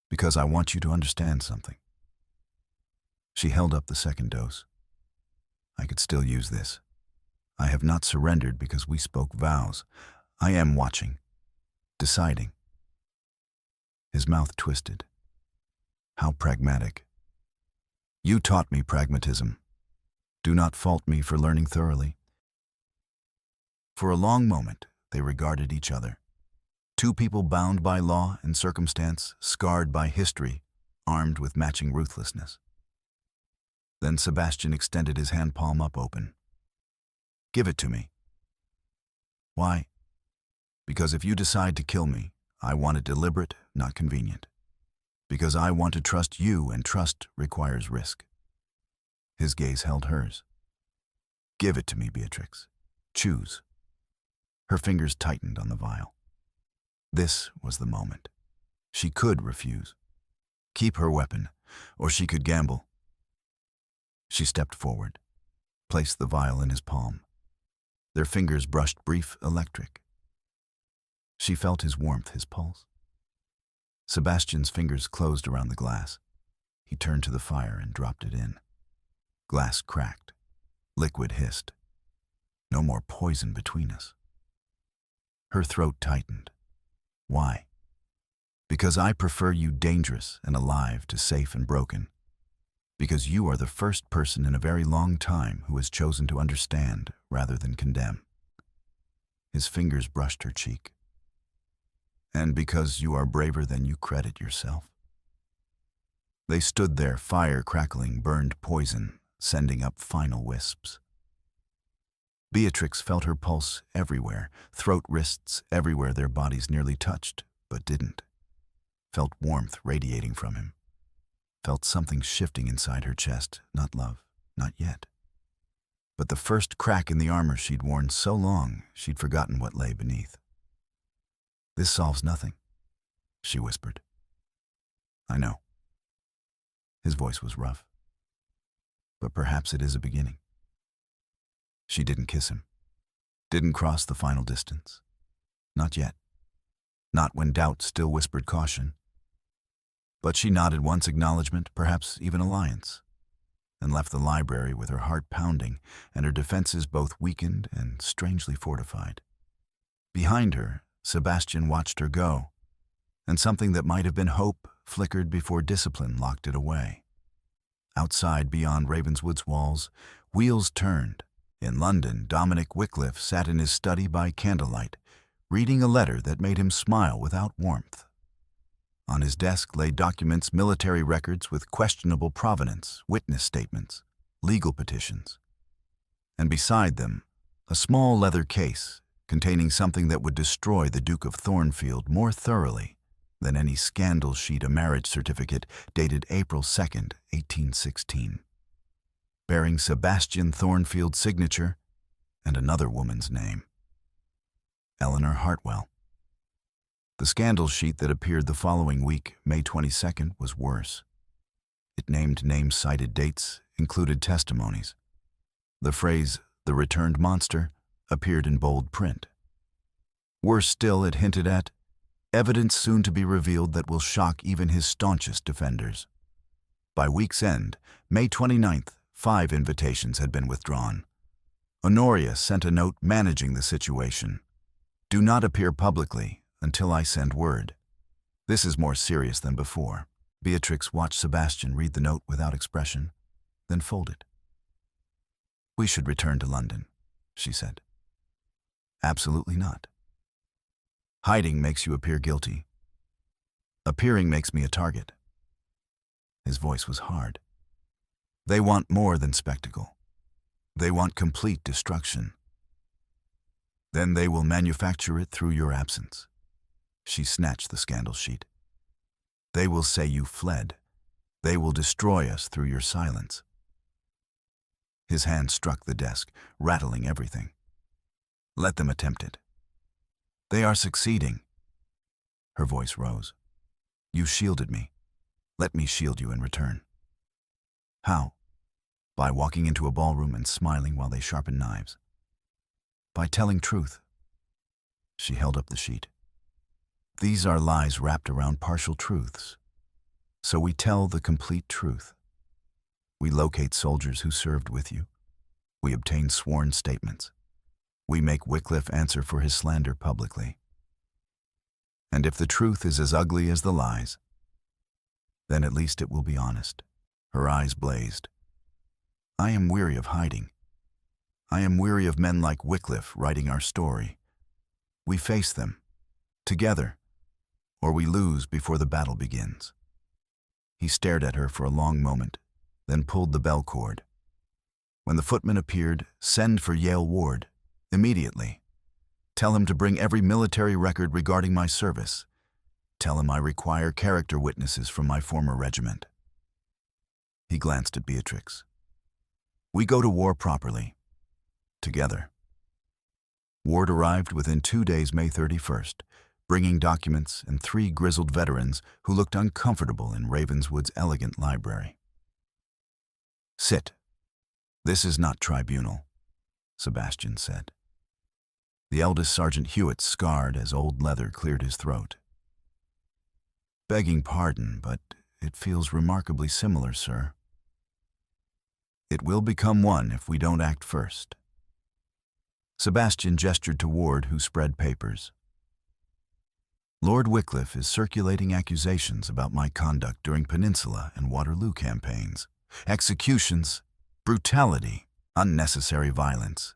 Because I want you to understand something." She held up the second dose. "I could still use this. I have not surrendered because we spoke vows. I am watching, deciding." His mouth twisted. "How pragmatic. You taught me pragmatism. Do not fault me for learning thoroughly." For a long moment, they regarded each other. Two people bound by law and circumstance, scarred by history, armed with matching ruthlessness. Then Sebastian extended his hand palm up open. "Give it to me." "Why?" "Because if you decide to kill me, I want it deliberate, not convenient. Because I want to trust you, and trust requires risk." His gaze held hers. "Give it to me, Beatrix. Choose." Her fingers tightened on the vial. This was the moment. She could refuse, keep her weapon, or she could gamble. She stepped forward, placed the vial in his palm. Their fingers brushed brief electric. She felt his warmth, his pulse. Sebastian's fingers closed around the glass. He turned to the fire and dropped it in. Glass cracked. Liquid hissed. No more poison between us. Her throat tightened. Why? Because I prefer you dangerous and alive to safe and broken. Because you are the first person in a very long time who has chosen to understand rather than condemn. His fingers brushed her cheek. And because you are braver than you credit yourself. They stood there, fire crackling, burned poison, sending up final wisps. Beatrix felt her pulse everywhere, throat, wrists, everywhere their bodies nearly touched, but didn't. Felt warmth radiating from him. Felt something shifting inside her chest, not love, not yet. But the first crack in the armor she'd worn so long, she'd forgotten what lay beneath. This solves nothing, she whispered. I know. His voice was rough. But perhaps it is a beginning. She didn't kiss him. Didn't cross the final distance. Not yet. Not when doubt still whispered caution. But she nodded once, acknowledgement, perhaps even alliance, and left the library with her heart pounding and her defenses both weakened and strangely fortified. Behind her, Sebastian watched her go, and something that might have been hope flickered before discipline locked it away. Outside, beyond Ravenswood's walls, wheels turned. In London, Dominic Wycliffe sat in his study by candlelight, reading a letter that made him smile without warmth. On his desk lay documents, military records with questionable provenance, witness statements, legal petitions. And beside them, a small leather case containing something that would destroy the Duke of Thornfield more thoroughly than any scandal sheet, a marriage certificate dated April 2nd, 1816, bearing Sebastian Thornfield's signature and another woman's name, Eleanor Hartwell. The scandal sheet that appeared the following week, May 22nd, was worse. It named names, cited dates, included testimonies. The phrase, "the returned monster," appeared in bold print. Worse still, it hinted at evidence soon to be revealed that will shock even his staunchest defenders. By week's end, May 29th, 5 invitations had been withdrawn. Honoria sent a note managing the situation. Do not appear publicly until I send word. This is more serious than before. Beatrix watched Sebastian read the note without expression, then fold it. We should return to London, she said. Absolutely not. Hiding makes you appear guilty. Appearing makes me a target. His voice was hard. They want more than spectacle. They want complete destruction. Then they will manufacture it through your absence. She snatched the scandal sheet. They will say you fled. They will destroy us through your silence. His hand struck the desk, rattling everything. Let them attempt it. They are succeeding. Her voice rose. You shielded me. Let me shield you in return. How? By walking into a ballroom and smiling while they sharpen knives. By telling truth. She held up the sheet. These are lies wrapped around partial truths. So we tell the complete truth. We locate soldiers who served with you. We obtain sworn statements. We make Wycliffe answer for his slander publicly. And if the truth is as ugly as the lies, then at least it will be honest. Her eyes blazed. I am weary of hiding. I am weary of men like Wycliffe writing our story. We face them, together, or we lose before the battle begins. He stared at her for a long moment, then pulled the bell cord. When the footman appeared, send for Yale Ward, immediately. Tell him to bring every military record regarding my service. Tell him I require character witnesses from my former regiment. He glanced at Beatrix. We go to war properly, together. Ward arrived within 2 days, May 31st, bringing documents and 3 grizzled veterans who looked uncomfortable in Ravenswood's elegant library. Sit. This is not tribunal, Sebastian said. The eldest Sergeant Hewitt scarred as old leather cleared his throat. Begging pardon, but it feels remarkably similar, sir. It will become one if we don't act first. Sebastian gestured to Ward, who spread papers. Lord Wycliffe is circulating accusations about my conduct during Peninsula and Waterloo campaigns. Executions, brutality, unnecessary violence.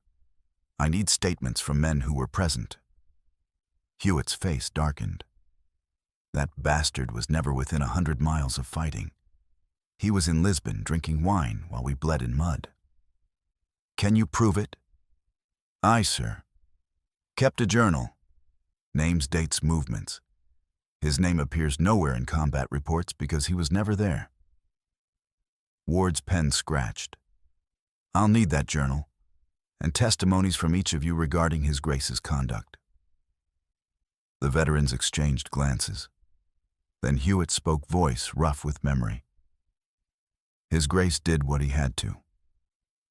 I need statements from men who were present. Hewitt's face darkened. That bastard was never within 100 miles of fighting. He was in Lisbon drinking wine while we bled in mud. Can you prove it? Aye, sir. Kept a journal. Names, dates, movements. His name appears nowhere in combat reports because he was never there. Ward's pen scratched. I'll need that journal, and testimonies from each of you regarding His Grace's conduct. The veterans exchanged glances. Then Hewitt spoke, voice rough with memory. His Grace did what he had to.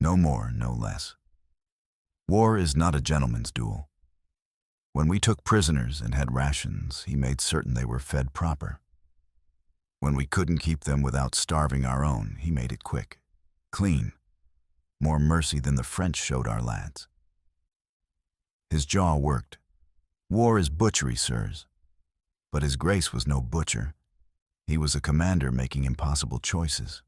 No more, no less. War is not a gentleman's duel. When we took prisoners and had rations, he made certain they were fed proper. When we couldn't keep them without starving our own, he made it quick, clean, more mercy than the French showed our lads. His jaw worked. War is butchery, sirs. But His Grace was no butcher. He was a commander making impossible choices.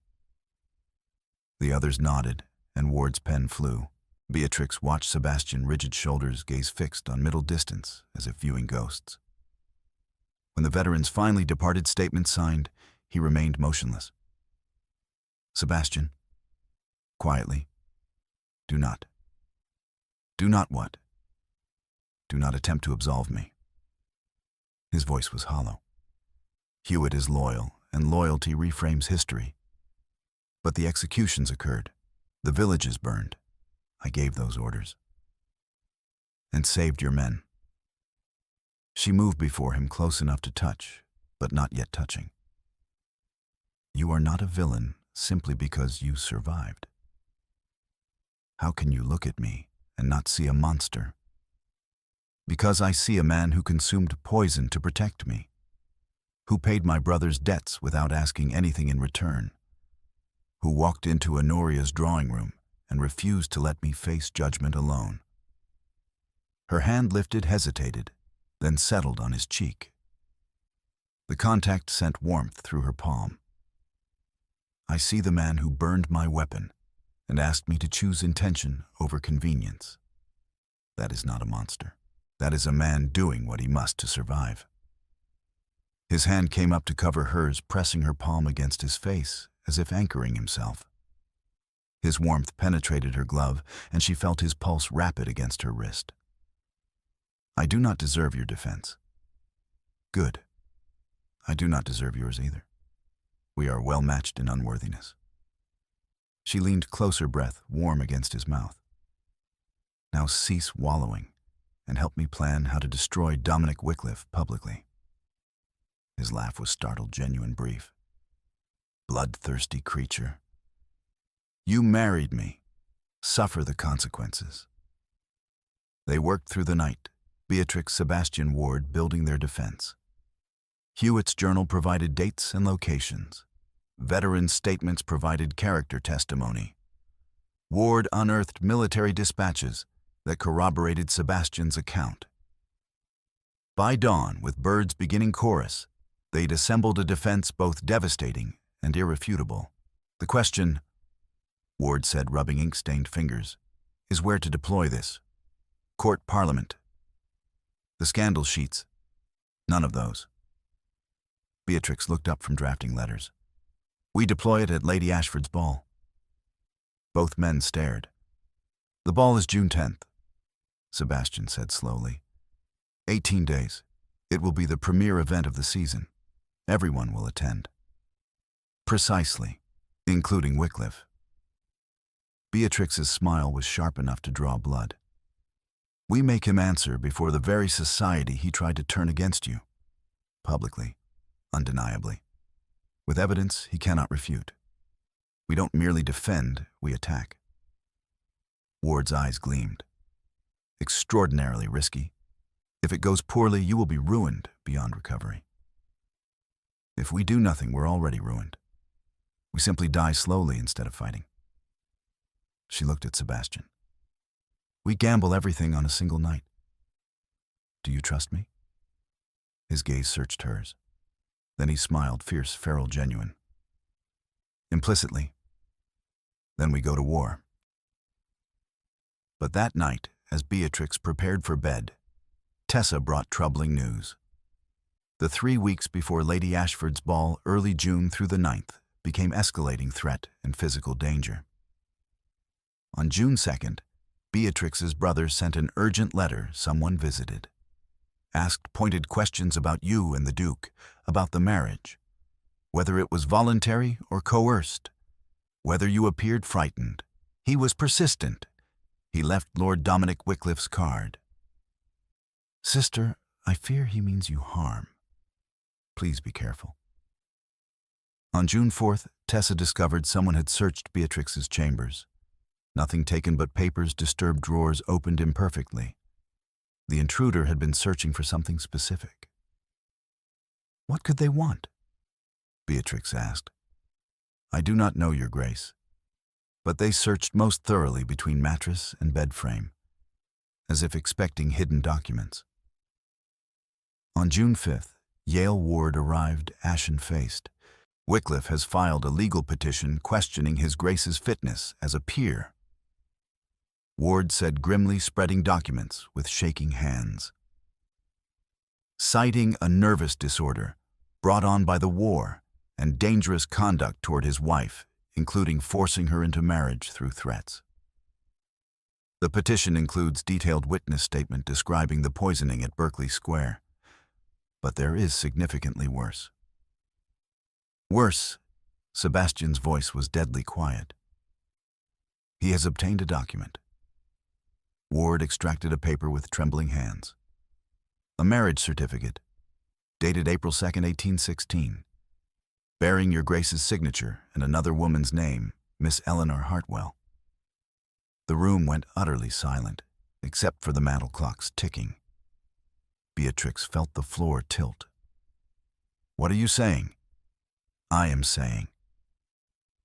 The others nodded, and Ward's pen flew. Beatrix watched Sebastian, rigid shoulders, gaze fixed on middle distance, as if viewing ghosts. When the veterans finally departed, statements signed, he remained motionless. Sebastian, quietly, do not what? Do not attempt to absolve me. His voice was hollow. Hewitt is loyal, and loyalty reframes history. But the executions occurred. The villages burned. I gave those orders. And saved your men. She moved before him, close enough to touch, but not yet touching. You are not a villain simply because you survived. How can you look at me and not see a monster? Because I see a man who consumed poison to protect me, who paid my brother's debts without asking anything in return, who walked into Honoria's drawing room and refused to let me face judgment alone. Her hand lifted, hesitated, then settled on his cheek. The contact sent warmth through her palm. I see the man who burned my weapon and asked me to choose intention over convenience. That is not a monster. That is a man doing what he must to survive. His hand came up to cover hers, pressing her palm against his face, as if anchoring himself. His warmth penetrated her glove, and she felt his pulse rapid against her wrist. I do not deserve your defense. Good. I do not deserve yours either. We are well matched in unworthiness. She leaned closer, breath warm against his mouth. Now cease wallowing, and help me plan how to destroy Dominic Wycliffe publicly. His laugh was startled, genuine, brief. Bloodthirsty creature. You married me. Suffer the consequences. They worked through the night, Beatrix, Sebastian, Ward building their defense. Hewitt's journal provided dates and locations. Veteran statements provided character testimony. Ward unearthed military dispatches that corroborated Sebastian's account. By dawn, with birds beginning chorus, they'd assembled a defense both devastating and irrefutable. The question, Ward said, rubbing ink-stained fingers, is where to deploy this. Court, Parliament. The scandal sheets. None of those. Beatrix looked up from drafting letters. We deploy it at Lady Ashford's ball. Both men stared. The ball is June 10th, Sebastian said slowly. 18 days. It will be the premier event of the season. Everyone will attend. Precisely, including Wycliffe. Beatrix's smile was sharp enough to draw blood. We make him answer before the very society he tried to turn against you. Publicly, undeniably. With evidence he cannot refute. We don't merely defend, we attack. Ward's eyes gleamed. Extraordinarily risky. If it goes poorly, you will be ruined beyond recovery. If we do nothing, we're already ruined. We simply die slowly instead of fighting. She looked at Sebastian. We gamble everything on a single night. Do you trust me? His gaze searched hers. Then he smiled, fierce, feral, genuine. Implicitly. Then we go to war. But that night, as Beatrix prepared for bed, Tessa brought troubling news. The 3 weeks before Lady Ashford's ball, early June through the 9th, became escalating threat and physical danger. On June 2nd, Beatrix's brother sent an urgent letter someone visited. Asked pointed questions about you and the Duke, about the marriage, whether it was voluntary or coerced, whether you appeared frightened. He was persistent. He left Lord Dominic Wycliffe's card. Sister, I fear he means you harm. Please be careful. On June 4th, Tessa discovered someone had searched Beatrix's chambers. Nothing taken but papers, disturbed drawers opened imperfectly. The intruder had been searching for something specific. What could they want? Beatrix asked. I do not know, Your Grace, but they searched most thoroughly between mattress and bed frame, as if expecting hidden documents. On June 5th, Yale Ward arrived ashen-faced. Wycliffe has filed a legal petition questioning His Grace's fitness as a peer. Ward said grimly, spreading documents with shaking hands. Citing a nervous disorder brought on by the war and dangerous conduct toward his wife, including forcing her into marriage through threats. The petition includes detailed witness statement describing the poisoning at Berkeley Square. But there is significantly worse. Worse, Sebastian's voice was deadly quiet. He has obtained a document. Ward extracted a paper with trembling hands. A marriage certificate, dated April 2nd, 1816, bearing Your Grace's signature and another woman's name, Miss Eleanor Hartwell. The room went utterly silent, except for the mantel clock's ticking. Beatrix felt the floor tilt. What are you saying? I am saying.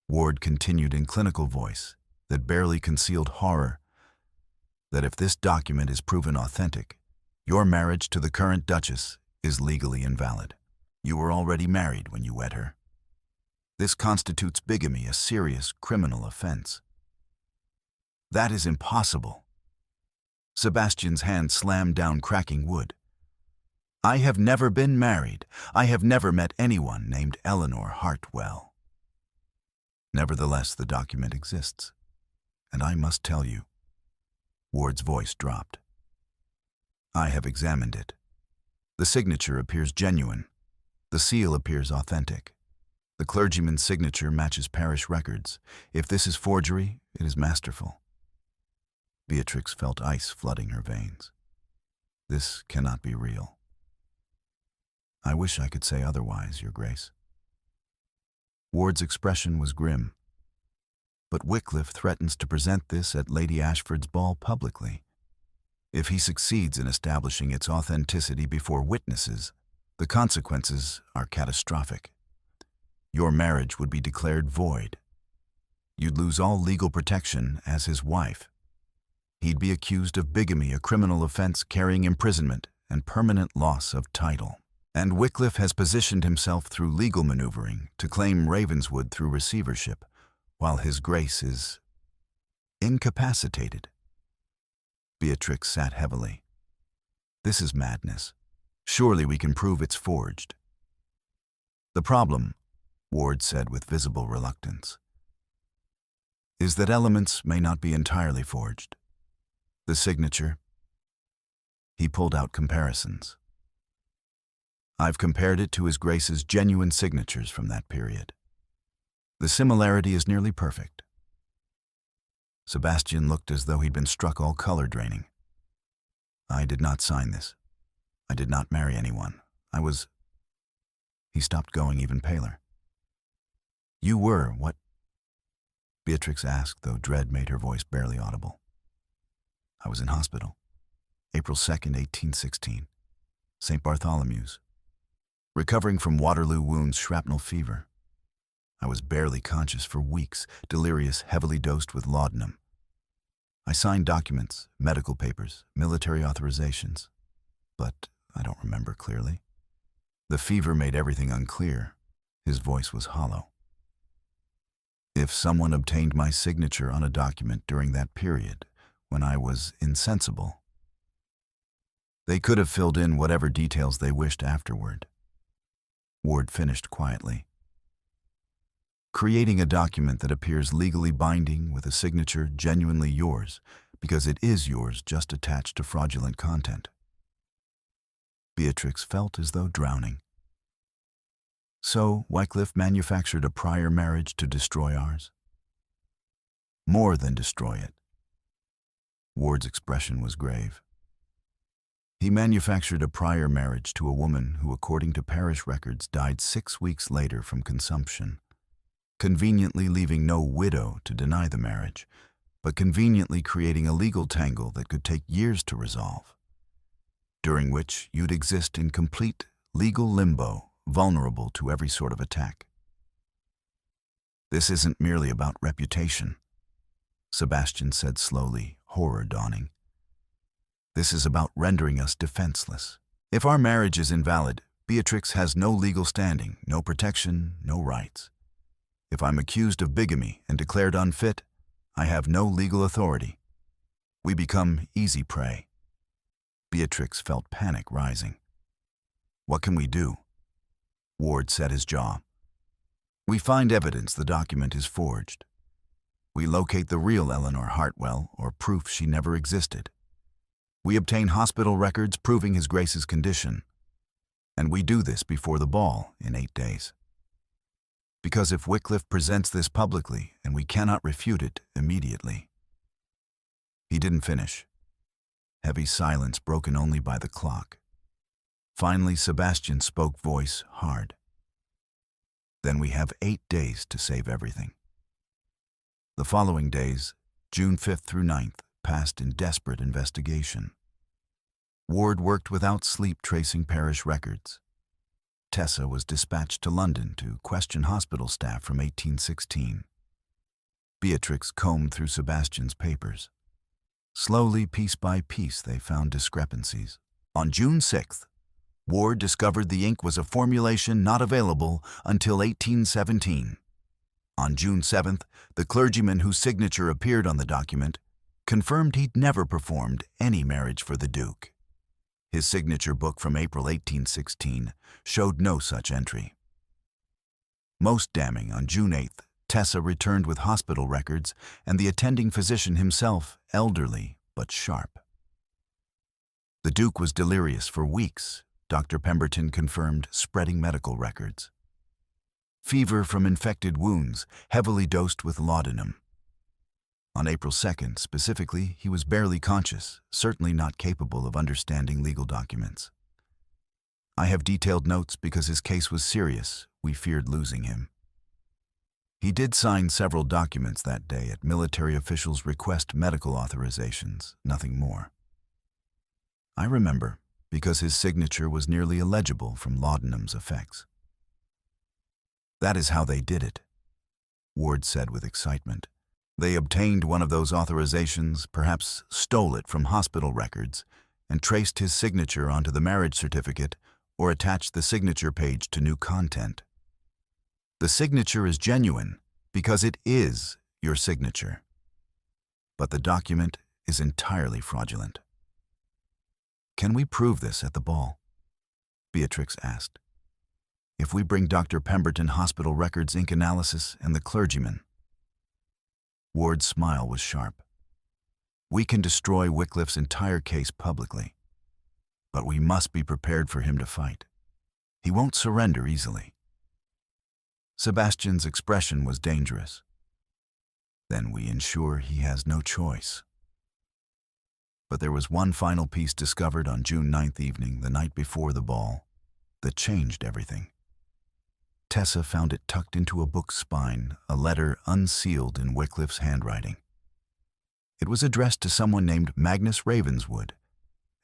Ward continued in clinical voice that barely concealed horror, that if this document is proven authentic, your marriage to the current Duchess is legally invalid. You were already married when you wed her. This constitutes bigamy, a serious criminal offense. That is impossible. Sebastian's hand slammed down cracking wood. I have never been married. I have never met anyone named Eleanor Hartwell. Nevertheless, the document exists, and I must tell you. Ward's voice dropped. I have examined it. The signature appears genuine. The seal appears authentic. The clergyman's signature matches parish records. If this is forgery, it is masterful. Beatrix felt ice flooding her veins. This cannot be real. I wish I could say otherwise, Your Grace. Ward's expression was grim. But Wycliffe threatens to present this at Lady Ashford's ball publicly. If he succeeds in establishing its authenticity before witnesses, the consequences are catastrophic. Your marriage would be declared void. You'd lose all legal protection as his wife. He'd be accused of bigamy, a criminal offense carrying imprisonment and permanent loss of title. And Wycliffe has positioned himself through legal maneuvering to claim Ravenswood through receivership, while His Grace is incapacitated. Beatrix sat heavily. This is madness. Surely we can prove it's forged. The problem, Ward said with visible reluctance, is that elements may not be entirely forged. The signature. He pulled out comparisons. I've compared it to His Grace's genuine signatures from that period. The similarity is nearly perfect. Sebastian looked as though he'd been struck all color draining. I did not sign this. I did not marry anyone. I was... He stopped, going even paler. You were what? Beatrix asked, though dread made her voice barely audible. I was in hospital. April 2nd, 1816. St. Bartholomew's. recovering from Waterloo wounds, shrapnel fever. I was barely conscious for weeks, delirious, heavily dosed with laudanum. I signed documents, medical papers, military authorizations, but I don't remember clearly. The fever made everything unclear. His voice was hollow. If someone obtained my signature on a document during that period, when I was insensible, they could have filled in whatever details they wished afterward. Ward finished quietly. Creating a document that appears legally binding with a signature genuinely yours, because it is yours just attached to fraudulent content. Beatrix felt as though drowning. So Wycliffe manufactured a prior marriage to destroy ours? More than destroy it. Ward's expression was grave. He manufactured a prior marriage to a woman who, according to parish records, died 6 weeks later from consumption, conveniently leaving no widow to deny the marriage, but conveniently creating a legal tangle that could take years to resolve, during which you'd exist in complete legal limbo, vulnerable to every sort of attack. This isn't merely about reputation, Sebastian said slowly, horror dawning. This is about rendering us defenseless. If our marriage is invalid, Beatrix has no legal standing, no protection, no rights. If I'm accused of bigamy and declared unfit, I have no legal authority. We become easy prey. Beatrix felt panic rising. What can we do? Ward set his jaw. We find evidence the document is forged. We locate the real Eleanor Hartwell, or proof she never existed. We obtain hospital records proving His Grace's condition. And we do this before the ball in 8 days. Because if Wycliffe presents this publicly, and we cannot refute it immediately. He didn't finish. Heavy silence broken only by the clock. Finally, Sebastian spoke, voice hard. Then we have 8 days to save everything. The following days, June 5th through 9th, passed in desperate investigation. Ward worked without sleep tracing parish records. Tessa was dispatched to London to question hospital staff from 1816. Beatrix combed through Sebastian's papers. Slowly, piece by piece, they found discrepancies. On June 6th, Ward discovered the ink was a formulation not available until 1817. On June 7th, the clergyman whose signature appeared on the document confirmed he'd never performed any marriage for the Duke. His signature book from April 1816 showed no such entry. Most damning, on June 8th, Tessa returned with hospital records and the attending physician himself, elderly but sharp. The Duke was delirious for weeks, Dr. Pemberton confirmed, spreading medical records. Fever from infected wounds, heavily dosed with laudanum. On April 2nd, specifically, he was barely conscious, certainly not capable of understanding legal documents. I have detailed notes because his case was serious. We feared losing him. He did sign several documents that day at military officials' request medical authorizations, nothing more. I remember because his signature was nearly illegible from laudanum's effects. That is how they did it, Ward said with excitement. They obtained one of those authorizations, perhaps stole it from hospital records, and traced his signature onto the marriage certificate or attached the signature page to new content. The signature is genuine because it is your signature. But the document is entirely fraudulent. Can we prove this at the ball? Beatrix asked. If we bring Dr. Pemberton hospital records, ink analysis, and the clergyman. Ward's smile was sharp. We can destroy Wycliffe's entire case publicly, but we must be prepared for him to fight. He won't surrender easily. Sebastian's expression was dangerous. Then we ensure he has no choice. But there was one final piece discovered on June 9th evening, the night before the ball, that changed everything. Tessa found it tucked into a book's spine, a letter unsealed in Wycliffe's handwriting. It was addressed to someone named Magnus Ravenswood,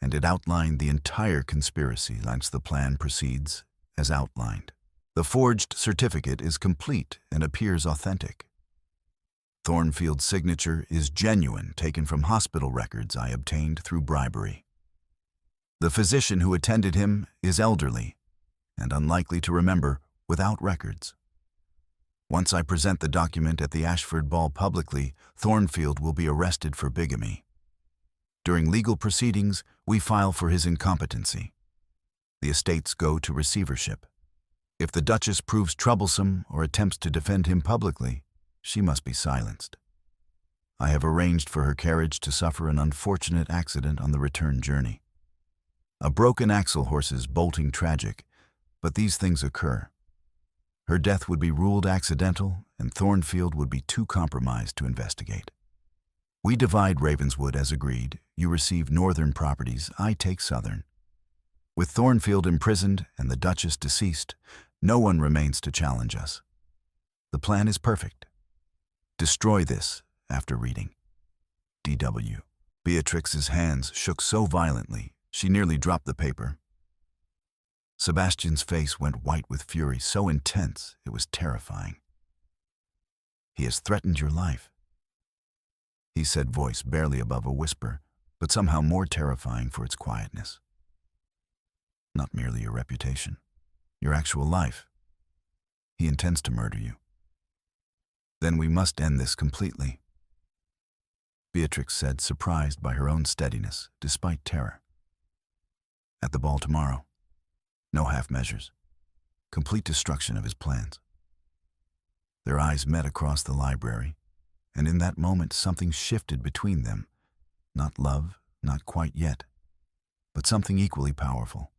and it outlined the entire conspiracy once the plan proceeds as outlined. The forged certificate is complete and appears authentic. Thornfield's signature is genuine, taken from hospital records I obtained through bribery. The physician who attended him is elderly and unlikely to remember without records. Once I present the document at the Ashford ball publicly, Thornfield will be arrested for bigamy. During legal proceedings, we file for his incompetency. The estates go to receivership. If the Duchess proves troublesome or attempts to defend him publicly, she must be silenced. I have arranged for her carriage to suffer an unfortunate accident on the return journey. A broken axle horse's bolting tragic, but these things occur. Her death would be ruled accidental, and Thornfield would be too compromised to investigate. We divide Ravenswood as agreed. You receive northern properties, I take southern. With Thornfield imprisoned and the Duchess deceased, no one remains to challenge us. The plan is perfect. Destroy this after reading. D.W. Beatrix's hands shook so violently, she nearly dropped the paper. Sebastian's face went white with fury, so intense it was terrifying. He has threatened your life, he said, voice barely above a whisper, but somehow more terrifying for its quietness. Not merely your reputation, your actual life. He intends to murder you. Then we must end this completely, Beatrix said, surprised by her own steadiness, despite terror. At the ball tomorrow. No half measures. Complete destruction of his plans. Their eyes met across the library, and in that moment something shifted between them. Not love, not quite yet, but something equally powerful.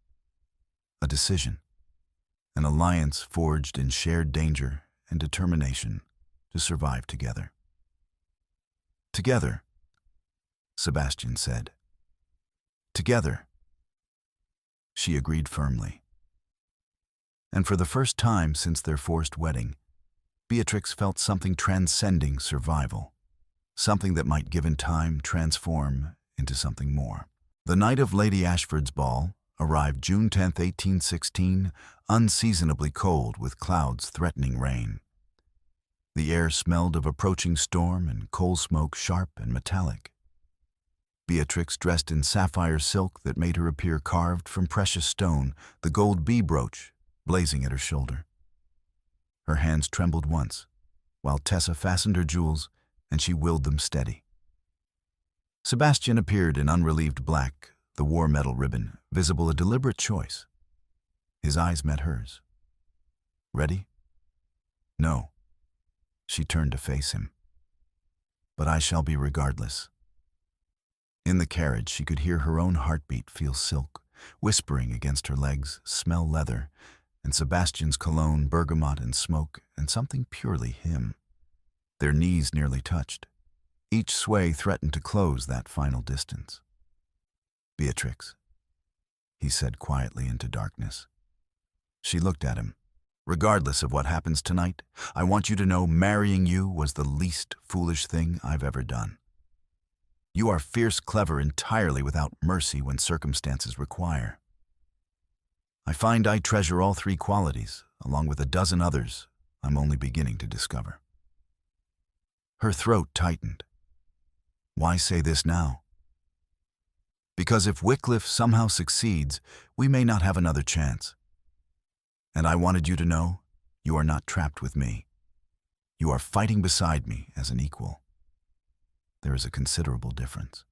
A decision. An alliance forged in shared danger and determination to survive together. Together, Sebastian said. Together. She agreed firmly. And for the first time since their forced wedding, Beatrix felt something transcending survival, something that might, given time, transform into something more. The night of Lady Ashford's ball arrived June 10, 1816, unseasonably cold with clouds threatening rain. The air smelled of approaching storm and coal smoke, sharp and metallic. Beatrix, dressed in sapphire silk that made her appear carved from precious stone, the gold bee brooch blazing at her shoulder. Her hands trembled once, while Tessa fastened her jewels, and she willed them steady. Sebastian appeared in unrelieved black, the war medal ribbon, visible a deliberate choice. His eyes met hers. Ready? No. She turned to face him. But I shall be regardless. In the carriage, she could hear her own heartbeat, feel silk, whispering against her legs, smell leather, and Sebastian's cologne, bergamot and smoke, and something purely him. Their knees nearly touched. Each sway threatened to close that final distance. Beatrix, he said quietly into darkness. She looked at him. Regardless of what happens tonight, I want you to know marrying you was the least foolish thing I've ever done. You are fierce, clever, entirely without mercy when circumstances require. I find I treasure all three qualities, along with a dozen others I'm only beginning to discover. Her throat tightened. Why say this now? Because if Wycliffe somehow succeeds, we may not have another chance. And I wanted you to know, you are not trapped with me. You are fighting beside me as an equal. There is a considerable difference.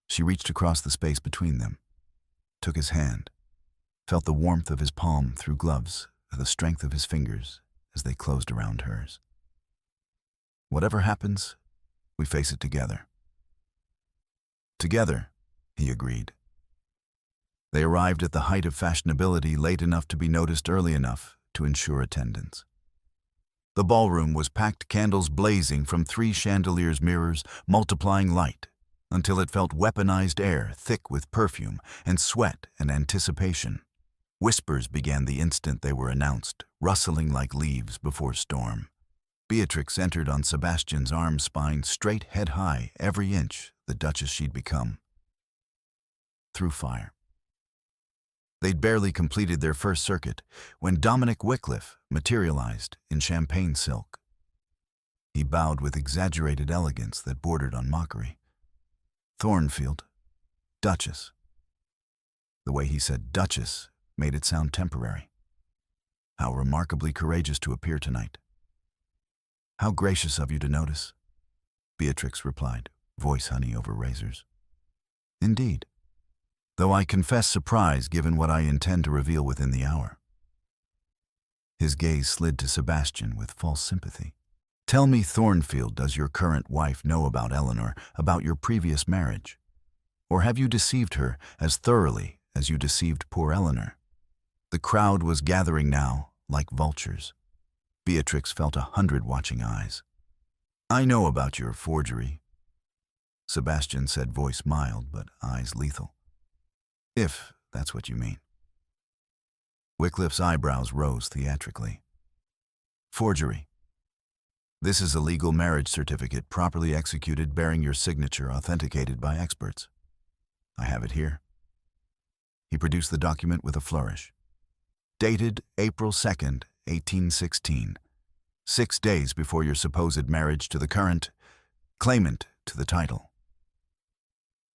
She reached across the space between them, took his hand, felt the warmth of his palm through gloves, the strength of his fingers as they closed around hers. Whatever happens, we face it together. Together, he agreed. They arrived at the height of fashionability, late enough to be noticed, early enough to ensure attendance. The ballroom was packed, candles blazing from 3 chandeliers' mirrors, multiplying light, until it felt weaponized air, thick with perfume and sweat and anticipation. Whispers began the instant they were announced, rustling like leaves before storm. Beatrix entered on Sebastian's arm, spine straight, head high, every inch the Duchess she'd become. Through fire. They'd barely completed their first circuit when Dominic Wycliffe materialized in champagne silk. He bowed with exaggerated elegance that bordered on mockery. "Thornfield, Duchess." The way he said Duchess made it sound temporary. "How remarkably courageous to appear tonight." "How gracious of you to notice," Beatrix replied, voice honey over razors. "Indeed, though I confess surprise given what I intend to reveal within the hour." His gaze slid to Sebastian with false sympathy. "Tell me, Thornfield, does your current wife know about Eleanor, about your previous marriage? Or have you deceived her as thoroughly as you deceived poor Eleanor?" The crowd was gathering now, like vultures. Beatrix felt 100 watching eyes. "I know about your forgery," Sebastian said, voice mild but eyes lethal. "If that's what you mean." Wycliffe's eyebrows rose theatrically. "Forgery. This is a legal marriage certificate properly executed bearing your signature authenticated by experts. I have it here." He produced the document with a flourish. "Dated April 2nd, 1816, 6 days before your supposed marriage to the current claimant to the title."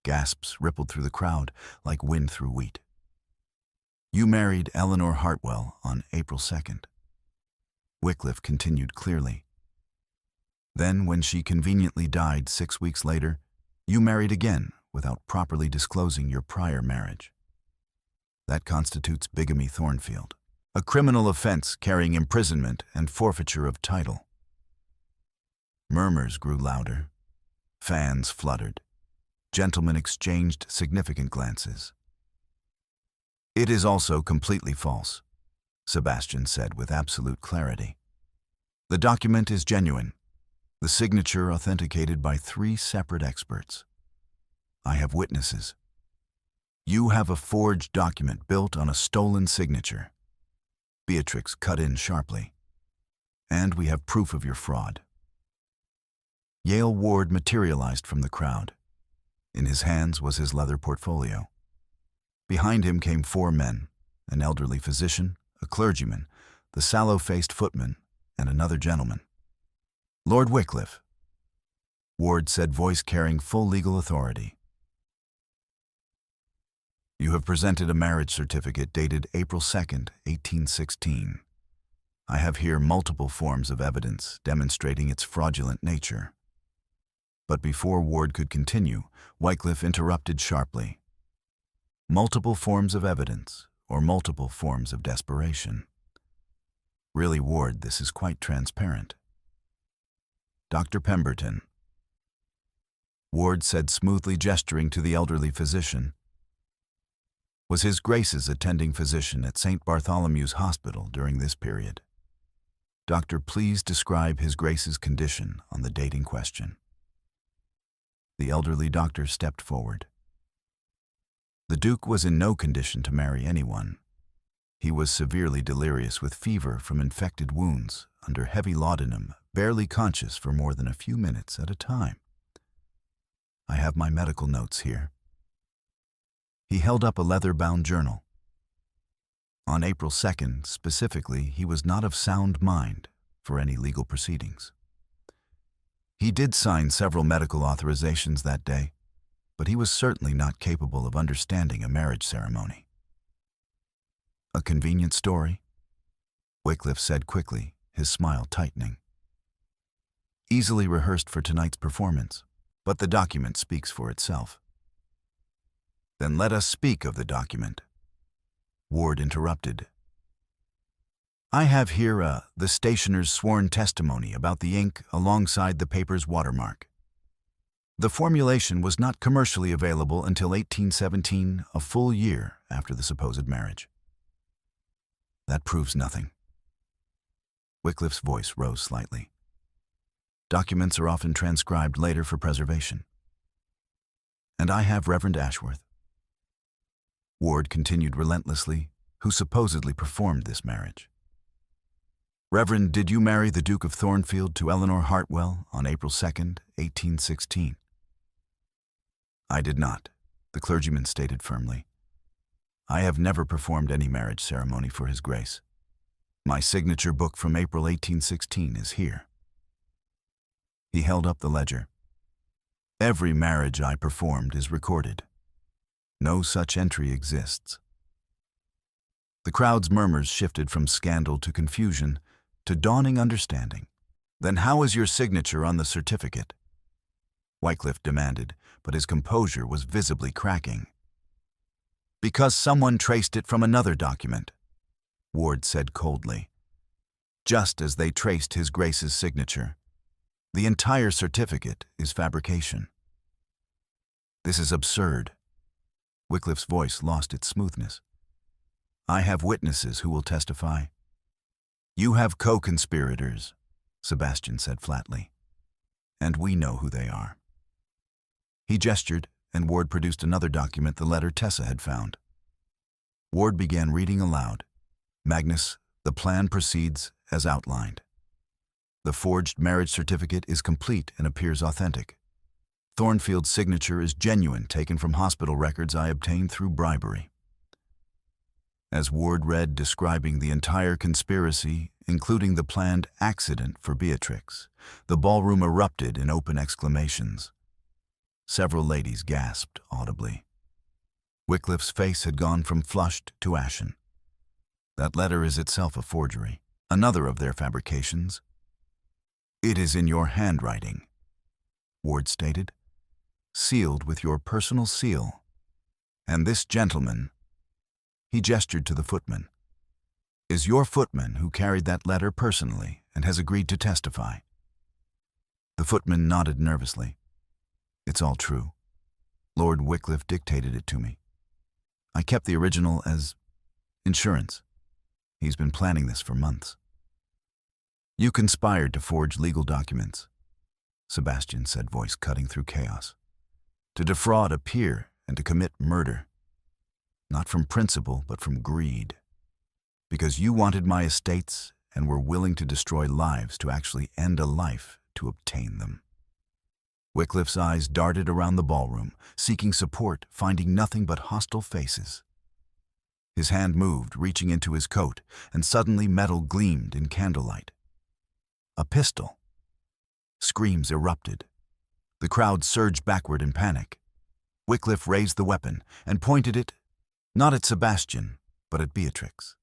Gasps rippled through the crowd like wind through wheat. "You married Eleanor Hartwell on April 2nd. Wycliffe continued clearly. "Then, when she conveniently died 6 weeks later, you married again without properly disclosing your prior marriage. That constitutes bigamy, Thornfield, a criminal offense carrying imprisonment and forfeiture of title." Murmurs grew louder. Fans fluttered. Gentlemen exchanged significant glances. "It is also completely false," Sebastian said with absolute clarity. "The document is genuine, the signature authenticated by 3 separate experts. I have witnesses. You have a forged document built on a stolen signature." Beatrix cut in sharply. "And we have proof of your fraud." Yale Ward materialized from the crowd. In his hands was his leather portfolio. Behind him came 4 men, an elderly physician, a clergyman, the sallow-faced footman, and another gentleman. "Lord Wycliffe," Ward said, voice carrying full legal authority. "You have presented a marriage certificate dated April 2nd, 1816. I have here multiple forms of evidence demonstrating its fraudulent nature." But before Ward could continue, Wycliffe interrupted sharply. "Multiple forms of evidence, or multiple forms of desperation. Really, Ward, this is quite transparent." "Dr. Pemberton," Ward said smoothly, gesturing to the elderly physician, "was His Grace's attending physician at St. Bartholomew's Hospital during this period. Doctor, please describe His Grace's condition on the date in question." The elderly doctor stepped forward. The Duke was in no condition to marry anyone. He was severely delirious with fever from infected wounds, under heavy laudanum, barely conscious for more than a few minutes at a time. "I have my medical notes here." He held up a leather-bound journal. On April 2nd, specifically, he was not of sound mind for any legal proceedings. He did sign several medical authorizations that day, but he was certainly not capable of understanding a marriage ceremony. "A convenient story?" Wycliffe said quickly, his smile tightening. "Easily rehearsed for tonight's performance, but the document speaks for itself." "Then let us speak of the document," Ward interrupted. "I have here the stationer's sworn testimony about the ink alongside the paper's watermark. The formulation was not commercially available until 1817, a full year after the supposed marriage." "That proves nothing." Wycliffe's voice rose slightly. "Documents are often transcribed later for preservation. And I have Reverend Ashworth," Ward continued relentlessly, "who supposedly performed this marriage. Reverend, did you marry the Duke of Thornfield to Eleanor Hartwell on April 2nd, 1816? "I did not," the clergyman stated firmly. I have never performed any marriage ceremony for His Grace. My signature book from April 1816 is here." He held up the ledger. "Every marriage I performed is recorded. No such entry exists." The crowd's murmurs shifted from scandal to confusion to dawning understanding. "Then how is your signature on the certificate?" Wycliffe demanded, but his composure was visibly cracking. "Because someone traced it from another document," Ward said coldly. "Just as they traced His Grace's signature. The entire certificate is fabrication." "This is absurd." Wycliffe's voice lost its smoothness. "I have witnesses who will testify." "You have co-conspirators," Sebastian said flatly. "And we know who they are." He gestured, and Ward produced another document, the letter Tessa had found. Ward began reading aloud. "Magnus, the plan proceeds as outlined. The forged marriage certificate is complete and appears authentic. Thornfield's signature is genuine, taken from hospital records I obtained through bribery." As Ward read, describing the entire conspiracy, including the planned accident for Beatrix, the ballroom erupted in open exclamations. Several ladies gasped audibly. Wycliffe's face had gone from flushed to ashen. "That letter is itself a forgery, another of their fabrications." "It is in your handwriting," Ward stated, "sealed with your personal seal. And this gentleman," he gestured to the footman, "is your footman who carried that letter personally and has agreed to testify." The footman nodded nervously. "It's all true. Lord Wycliffe dictated it to me. I kept the original as insurance. He's been planning this for months." "You conspired to forge legal documents," Sebastian said, voice cutting through chaos. "To defraud a peer and to commit murder. Not from principle, but from greed. Because you wanted my estates and were willing to destroy lives to actually end a life to obtain them." Wycliffe's eyes darted around the ballroom, seeking support, finding nothing but hostile faces. His hand moved, reaching into his coat, and suddenly metal gleamed in candlelight. A pistol. Screams erupted. The crowd surged backward in panic. Wycliffe raised the weapon and pointed it, not at Sebastian, but at Beatrix.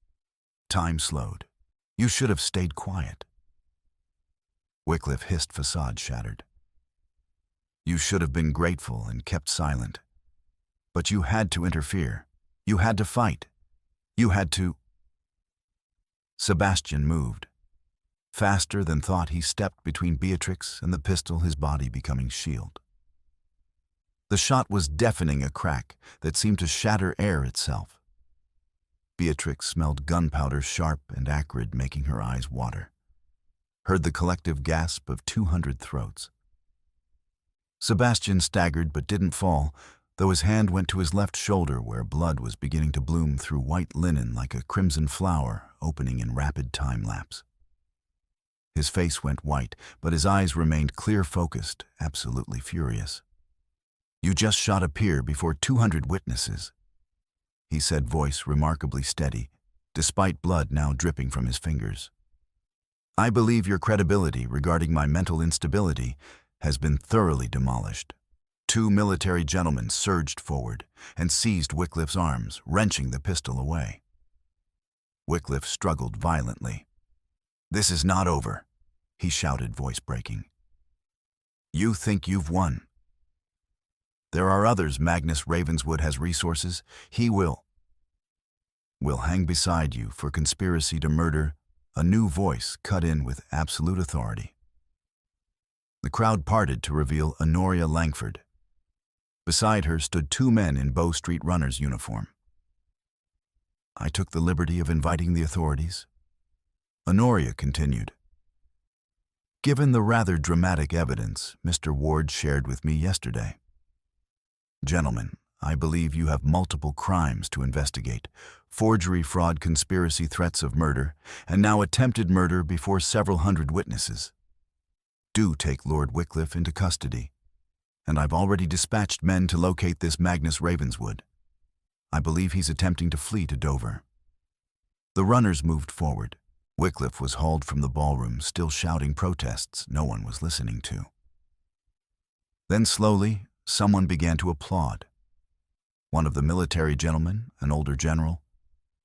Time slowed. "You should have stayed quiet." Wycliffe hissed, facade shattered. "You should have been grateful and kept silent. But you had to interfere. You had to fight. You had to—" Sebastian moved. Faster than thought, he stepped between Beatrix and the pistol, his body becoming shield. The shot was deafening, a crack that seemed to shatter air itself. Beatrix smelled gunpowder, sharp and acrid, making her eyes water. Heard the collective gasp of 200 throats. Sebastian staggered but didn't fall, though his hand went to his left shoulder where blood was beginning to bloom through white linen like a crimson flower opening in rapid time-lapse. His face went white, but his eyes remained clear-focused, absolutely furious. "You just shot a peer before 200 witnesses," he said, voice remarkably steady, despite blood now dripping from his fingers. "I believe your credibility regarding my mental instability has been thoroughly demolished." Two military gentlemen surged forward and seized Wycliffe's arms, wrenching the pistol away. Wycliffe struggled violently. "This is not over," he shouted, voice breaking. "You think you've won. There are others. Magnus Ravenswood has resources. He will hang beside you for conspiracy to murder." A new voice cut in with absolute authority. The crowd parted to reveal Honoria Langford. Beside her stood two men in Bow Street runner's uniform. "I took the liberty of inviting the authorities," Honoria continued. "Given the rather dramatic evidence Mr. Ward shared with me yesterday. Gentlemen, I believe you have multiple crimes to investigate: forgery, fraud, conspiracy, threats of murder, and now attempted murder before several hundred witnesses. Do take Lord Wycliffe into custody, and I've already dispatched men to locate this Magnus Ravenswood. I believe he's attempting to flee to Dover." The runners moved forward. Wycliffe was hauled from the ballroom, still shouting protests no one was listening to. Then slowly, someone began to applaud. One of the military gentlemen, an older general.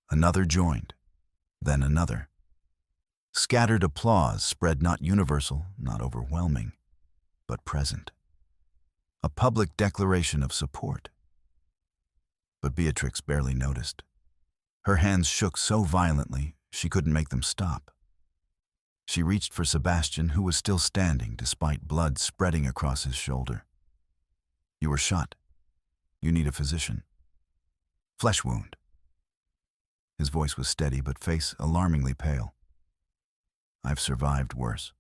Another joined, then another. Scattered applause spread, not universal, not overwhelming, but present. A public declaration of support. But Beatrix barely noticed. Her hands shook so violently she couldn't make them stop. She reached for Sebastian, who was still standing despite blood spreading across his shoulder. "You were shot. You need a physician." "Flesh wound." His voice was steady, but face alarmingly pale. "I've survived worse."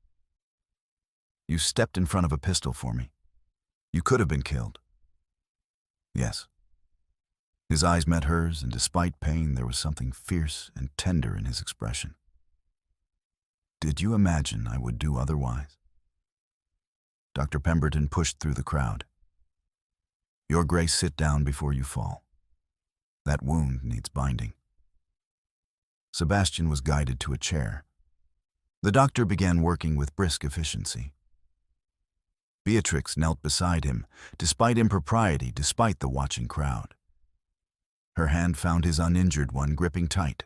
"You stepped in front of a pistol for me. You could have been killed." "Yes." His eyes met hers, and despite pain, there was something fierce and tender in his expression. "Did you imagine I would do otherwise?" Dr. Pemberton pushed through the crowd. "Your Grace, sit down before you fall. That wound needs binding." Sebastian was guided to a chair. The doctor began working with brisk efficiency. Beatrix knelt beside him, despite impropriety, despite the watching crowd. Her hand found his uninjured one, gripping tight.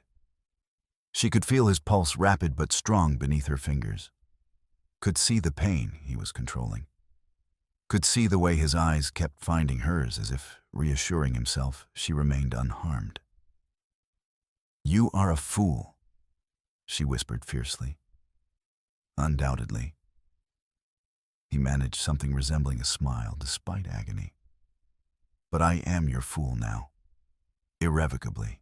She could feel his pulse, rapid but strong, beneath her fingers. Could see the pain he was controlling. Could see the way his eyes kept finding hers, as if reassuring himself she remained unharmed. "You are a fool," she whispered fiercely. "Undoubtedly." He managed something resembling a smile, despite agony. "But I am your fool now. Irrevocably."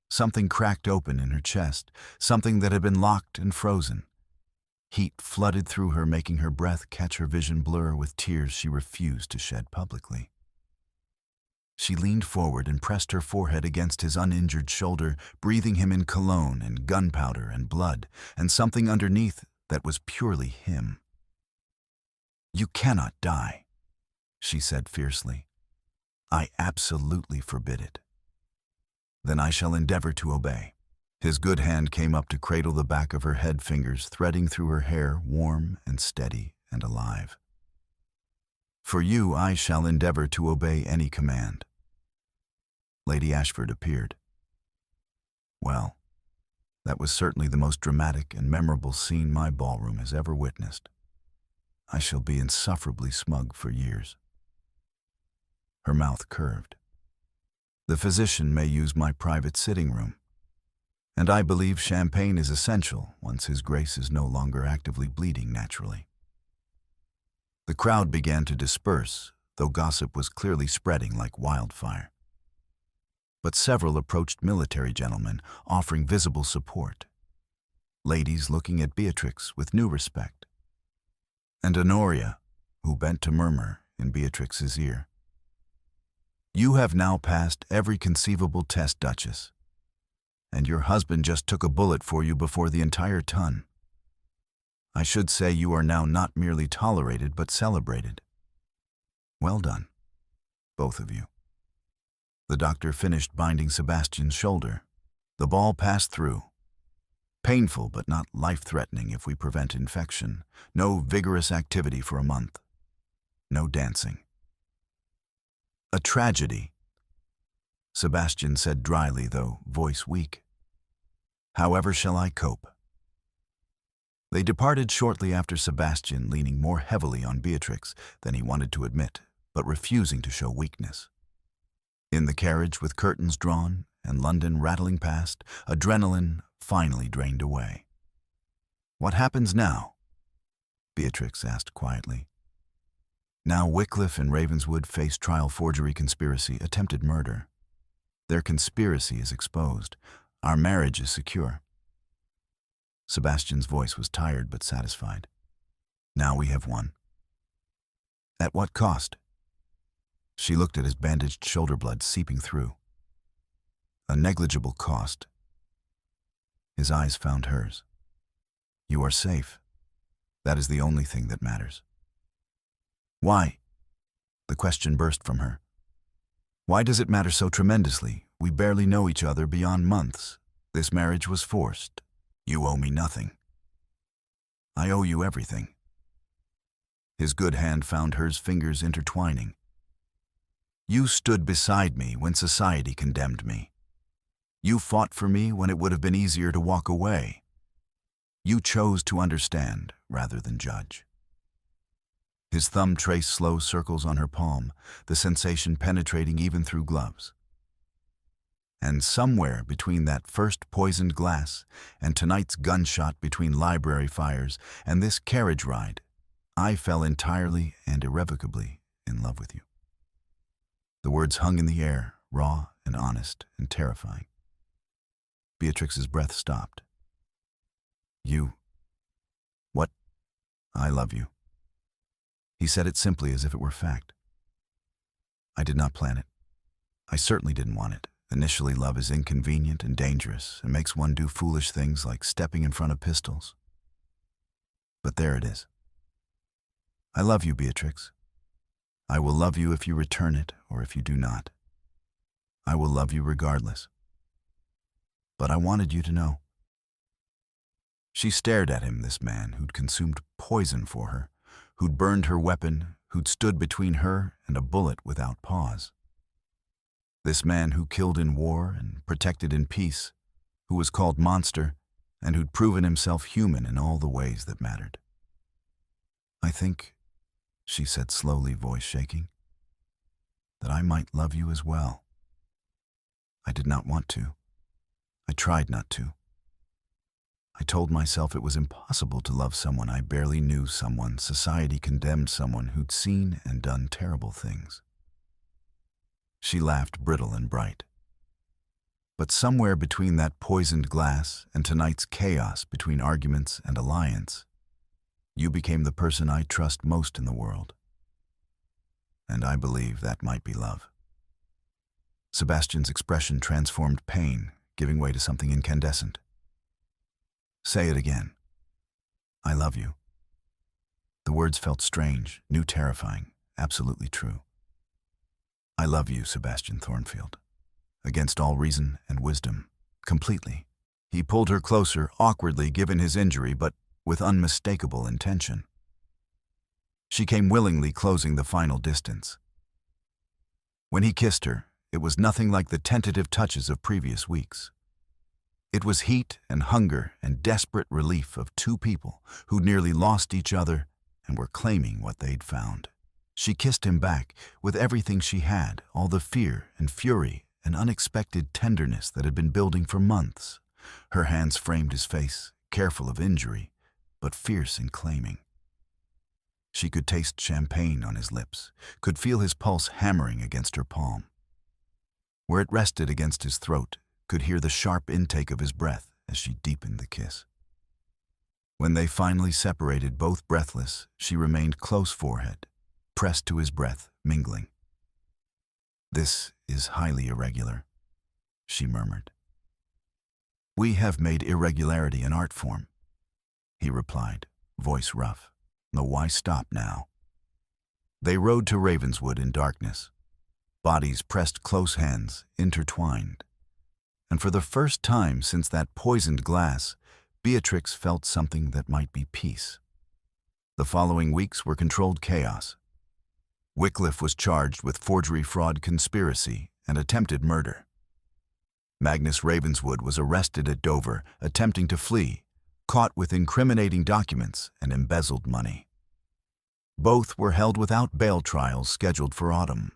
Something cracked open in her chest, something that had been locked and frozen. Heat flooded through her, making her breath catch her vision blur with tears she refused to shed publicly. She leaned forward and pressed her forehead against his uninjured shoulder, breathing him in cologne and gunpowder and blood, and something underneath that was purely him. "You cannot die," she said fiercely. "I absolutely forbid it." "Then I shall endeavor to obey." His good hand came up to cradle the back of her head, fingers threading through her hair, warm and steady and alive. "For you, I shall endeavor to obey any command." Lady Ashford appeared. "Well, that was certainly the most dramatic and memorable scene my ballroom has ever witnessed. I shall be insufferably smug for years." Her mouth curved. "The physician may use my private sitting room, and I believe champagne is essential once His Grace is no longer actively bleeding naturally." The crowd began to disperse, though gossip was clearly spreading like wildfire. But several approached military gentlemen, offering visible support. Ladies looking at Beatrix with new respect. And Honoria, who bent to murmur in Beatrix's ear, "You have now passed every conceivable test, Duchess. And your husband just took a bullet for you before the entire ton. I should say you are now not merely tolerated, but celebrated. Well done, both of you." The doctor finished binding Sebastian's shoulder. The ball passed through. Painful, but not life-threatening if we prevent infection. No vigorous activity for a month. No dancing. "A tragedy," Sebastian said dryly, though voice weak. "However shall I cope?" They departed shortly after, Sebastian leaning more heavily on Beatrix than he wanted to admit, but refusing to show weakness. In the carriage, with curtains drawn and London rattling past, adrenaline finally drained away. "What happens now?" Beatrix asked quietly. "Now Wycliffe and Ravenswood face trial, forgery, conspiracy, attempted murder. Their conspiracy is exposed. Our marriage is secure." Sebastian's voice was tired but satisfied. "Now we have won." "At what cost?" She looked at his bandaged shoulder, blood seeping through. "A negligible cost." His eyes found hers. "You are safe. That is the only thing that matters." "Why?" The question burst from her. Why does it matter so tremendously? We barely know each other beyond months. This marriage was forced. You owe me nothing. I owe you everything. His good hand found hers fingers intertwining. You stood beside me when society condemned me. You fought for me when it would have been easier to walk away. You chose to understand rather than judge. His thumb traced slow circles on her palm, the sensation penetrating even through gloves. And somewhere between that first poisoned glass and tonight's gunshot between library fires and this carriage ride, I fell entirely and irrevocably in love with you. The words hung in the air, raw and honest and terrifying. Beatrix's breath stopped. You. What? I love you. He said it simply as if it were fact. I did not plan it. I certainly didn't want it. Initially, love is inconvenient and dangerous and makes one do foolish things like stepping in front of pistols. But there it is. I love you, Beatrix. I will love you if you return it or if you do not. I will love you regardless. But I wanted you to know. She stared at him, this man who'd consumed poison for her, who'd burned her weapon, who'd stood between her and a bullet without pause. This man who killed in war and protected in peace, who was called monster, and who'd proven himself human in all the ways that mattered. I think, she said slowly, voice shaking, that I might love you as well. I did not want to. I tried not to. I told myself it was impossible to love someone I barely knew, someone society condemned, someone who'd seen and done terrible things. She laughed, brittle and bright. But somewhere between that poisoned glass and tonight's chaos between arguments and alliance, you became the person I trust most in the world. And I believe that might be love. Sebastian's expression transformed pain, giving way to something incandescent. Say it again. I love you. The words felt strange, new, terrifying, absolutely true. I love you, Sebastian Thornfield. Against all reason and wisdom, completely. He pulled her closer, awkwardly given his injury, but with unmistakable intention. She came willingly, closing the final distance. When he kissed her, it was nothing like the tentative touches of previous weeks. It was heat and hunger and desperate relief of two people who nearly lost each other and were claiming what they'd found. She kissed him back with everything she had, all the fear and fury and unexpected tenderness that had been building for months. Her hands framed his face, careful of injury, but fierce in claiming. She could taste champagne on his lips, could feel his pulse hammering against her palm. Where it rested against his throat, could hear the sharp intake of his breath as she deepened the kiss. When they finally separated, both breathless, she remained close, forehead pressed to his breath, mingling. This is highly irregular, she murmured. We have made irregularity an art form, he replied, voice rough. No, why stop now? They rode to Ravenswood in darkness, bodies pressed, close hands intertwined. And for the first time since that poisoned glass, Beatrix felt something that might be peace. The following weeks were controlled chaos. Wycliffe was charged with forgery, fraud, conspiracy, and attempted murder. Magnus Ravenswood was arrested at Dover, attempting to flee, caught with incriminating documents and embezzled money. Both were held without bail, trials scheduled for autumn.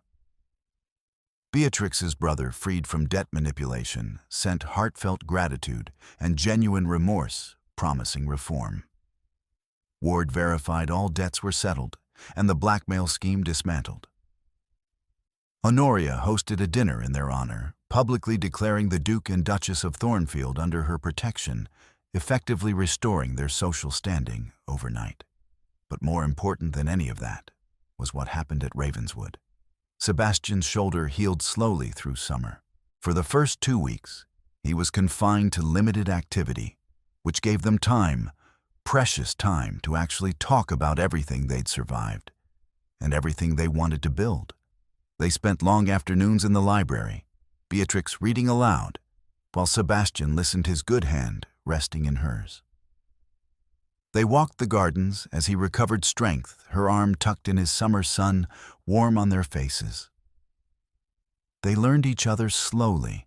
Beatrix's brother, freed from debt manipulation, sent heartfelt gratitude and genuine remorse, promising reform. Ward verified all debts were settled, and the blackmail scheme dismantled. Honoria hosted a dinner in their honor, publicly declaring the Duke and Duchess of Thornfield under her protection, effectively restoring their social standing overnight. But more important than any of that was what happened at Ravenswood. Sebastian's shoulder healed slowly through summer. For the first 2 weeks, he was confined to limited activity, which gave them time, precious time, to actually talk about everything they'd survived and everything they wanted to build. They spent long afternoons in the library, Beatrix reading aloud, while Sebastian listened, his good hand resting in hers. They walked the gardens as he recovered strength, her arm tucked in his summer sun, warm on their faces. They learned each other slowly,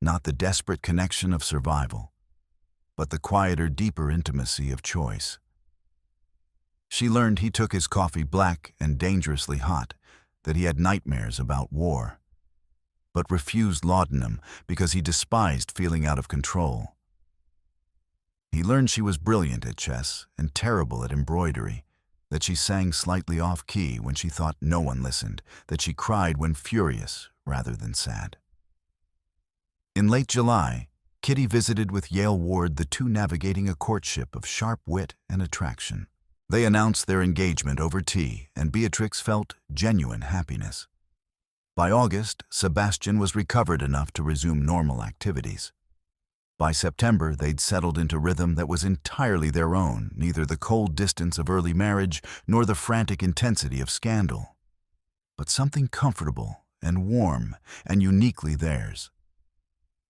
not the desperate connection of survival, but the quieter, deeper intimacy of choice. She learned he took his coffee black and dangerously hot, that he had nightmares about war, but refused laudanum because he despised feeling out of control. He learned she was brilliant at chess and terrible at embroidery, that she sang slightly off-key when she thought no one listened, that she cried when furious rather than sad. In late July, Kitty visited with Yale Ward, the two navigating a courtship of sharp wit and attraction. They announced their engagement over tea, and Beatrix felt genuine happiness. By August, Sebastian was recovered enough to resume normal activities. By September, they'd settled into rhythm that was entirely their own, neither the cold distance of early marriage nor the frantic intensity of scandal, but something comfortable and warm and uniquely theirs.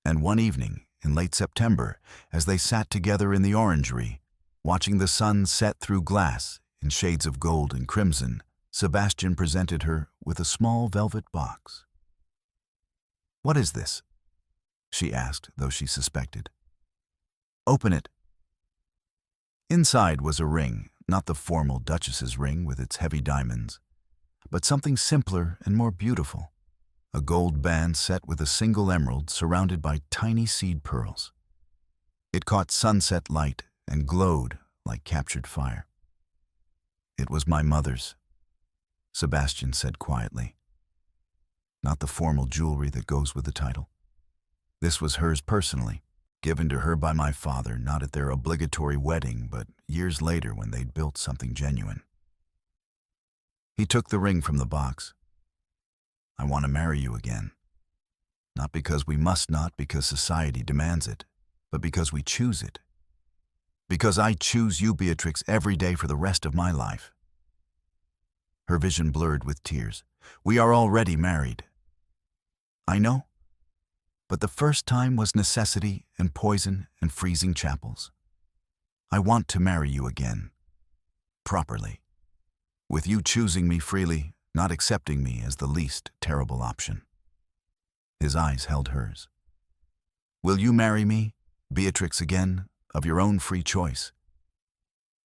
And one evening, in late September, as they sat together in the orangery, watching the sun set through glass in shades of gold and crimson, Sebastian presented her with a small velvet box. "What is this?" she asked, though she suspected. "Open it." Inside was a ring, not the formal duchess's ring with its heavy diamonds, but something simpler and more beautiful, a gold band set with a single emerald surrounded by tiny seed pearls. It caught sunset light and glowed like captured fire. "It was my mother's," Sebastian said quietly. "Not the formal jewelry that goes with the title. This was hers personally, given to her by my father, not at their obligatory wedding, but years later when they'd built something genuine." He took the ring from the box. "I want to marry you again. Not because we must, not because society demands it, but because we choose it. Because I choose you, Beatrix, every day for the rest of my life." Her vision blurred with tears. "We are already married." "I know. But the first time was necessity and poison and freezing chapels. I want to marry you again. Properly. With you choosing me freely, not accepting me as the least terrible option." His eyes held hers. "Will you marry me, Beatrix, again, of your own free choice?"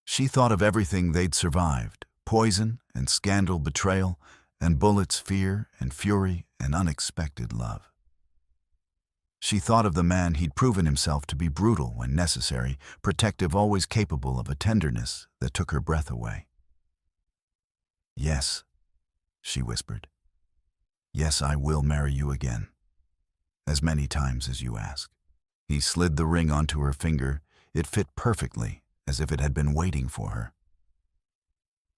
She thought of everything they'd survived, poison and scandal, betrayal and bullets, fear and fury and unexpected love. She thought of the man he'd proven himself to be brutal when necessary, protective, always capable of a tenderness that took her breath away. "Yes," she whispered. "Yes, I will marry you again, as many times as you ask." He slid the ring onto her finger. It fit perfectly, as if it had been waiting for her.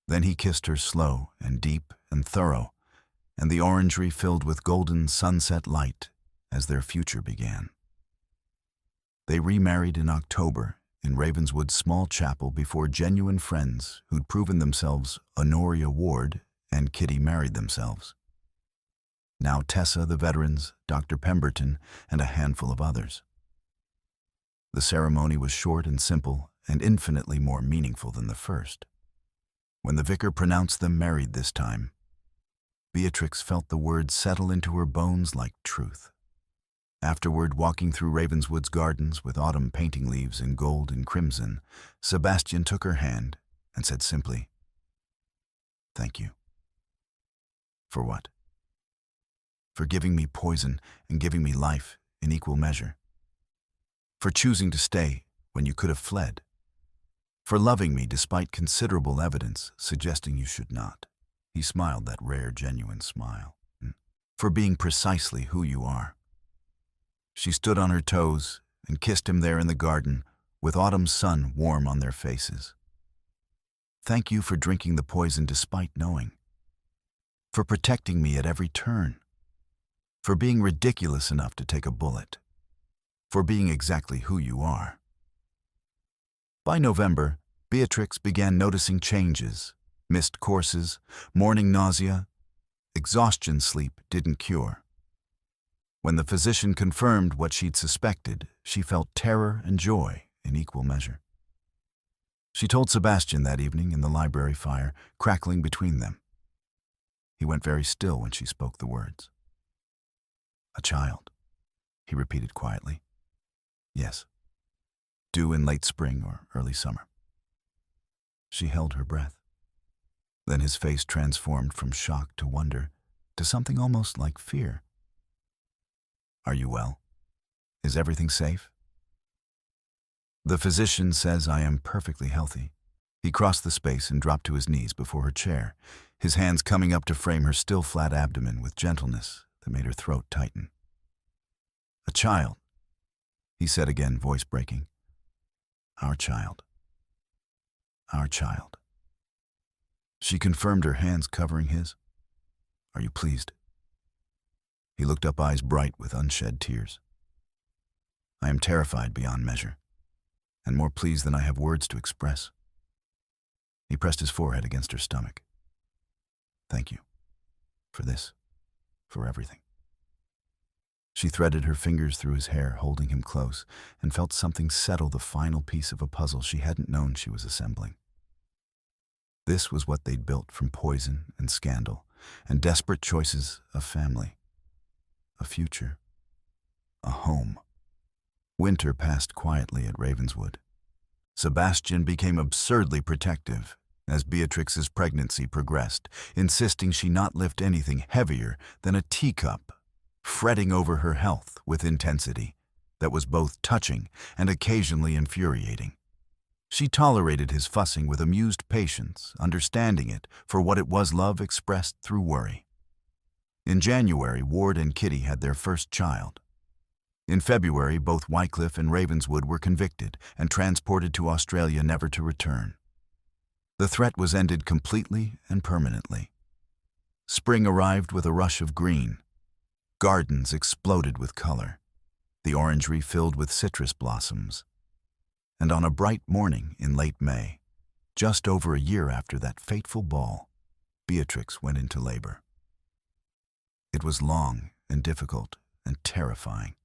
Then he kissed her slow and deep and thorough, and the orangery filled with golden sunset light as their future began. They remarried in October in Ravenswood's small chapel before genuine friends who'd proven themselves. Honoria Ward and Kitty married themselves. Now Tessa, the veterans, Dr. Pemberton, and a handful of others. The ceremony was short and simple and infinitely more meaningful than the first. When the vicar pronounced them married this time, Beatrix felt the words settle into her bones like truth. Afterward, walking through Ravenswood's gardens with autumn painting leaves in gold and crimson, Sebastian took her hand and said simply, "Thank you." "For what?" "For giving me poison and giving me life in equal measure. For choosing to stay when you could have fled. For loving me despite considerable evidence suggesting you should not." He smiled that rare, genuine smile. "For being precisely who you are." She stood on her toes and kissed him there in the garden, with autumn's sun warm on their faces. "Thank you for drinking the poison despite knowing. For protecting me at every turn. For being ridiculous enough to take a bullet. For being exactly who you are." By November, Beatrix began noticing changes, missed courses, morning nausea, exhaustion sleep didn't cure. When the physician confirmed what she'd suspected, she felt terror and joy in equal measure. She told Sebastian that evening in the library fire, crackling between them. He went very still when she spoke the words. "A child," he repeated quietly. "Yes. Due in late spring or early summer." She held her breath. Then his face transformed from shock to wonder, to something almost like fear. "Are you well? Is everything safe?" "The physician says I am perfectly healthy." He crossed the space and dropped to his knees before her chair, his hands coming up to frame her still flat abdomen with gentleness that made her throat tighten. "A child," he said again, voice breaking. "Our child. Our child." She confirmed, her hands covering his. "Are you pleased?" He looked up, eyes bright with unshed tears. "I am terrified beyond measure, and more pleased than I have words to express." He pressed his forehead against her stomach. "Thank you. For this. For everything." She threaded her fingers through his hair, holding him close, and felt something settle the final piece of a puzzle she hadn't known she was assembling. This was what they'd built from poison and scandal and desperate choices of family. A future. A home. Winter passed quietly at Ravenswood. Sebastian became absurdly protective as Beatrix's pregnancy progressed, insisting she not lift anything heavier than a teacup, fretting over her health with intensity that was both touching and occasionally infuriating. She tolerated his fussing with amused patience, understanding it for what it was, love expressed through worry. In January, Ward and Kitty had their first child. In February, both Wycliffe and Ravenswood were convicted and transported to Australia, never to return. The threat was ended completely and permanently. Spring arrived with a rush of green. Gardens exploded with color, the orangery filled with citrus blossoms. And on a bright morning in late May, just over a year after that fateful ball, Beatrix went into labor. It was long and difficult and terrifying.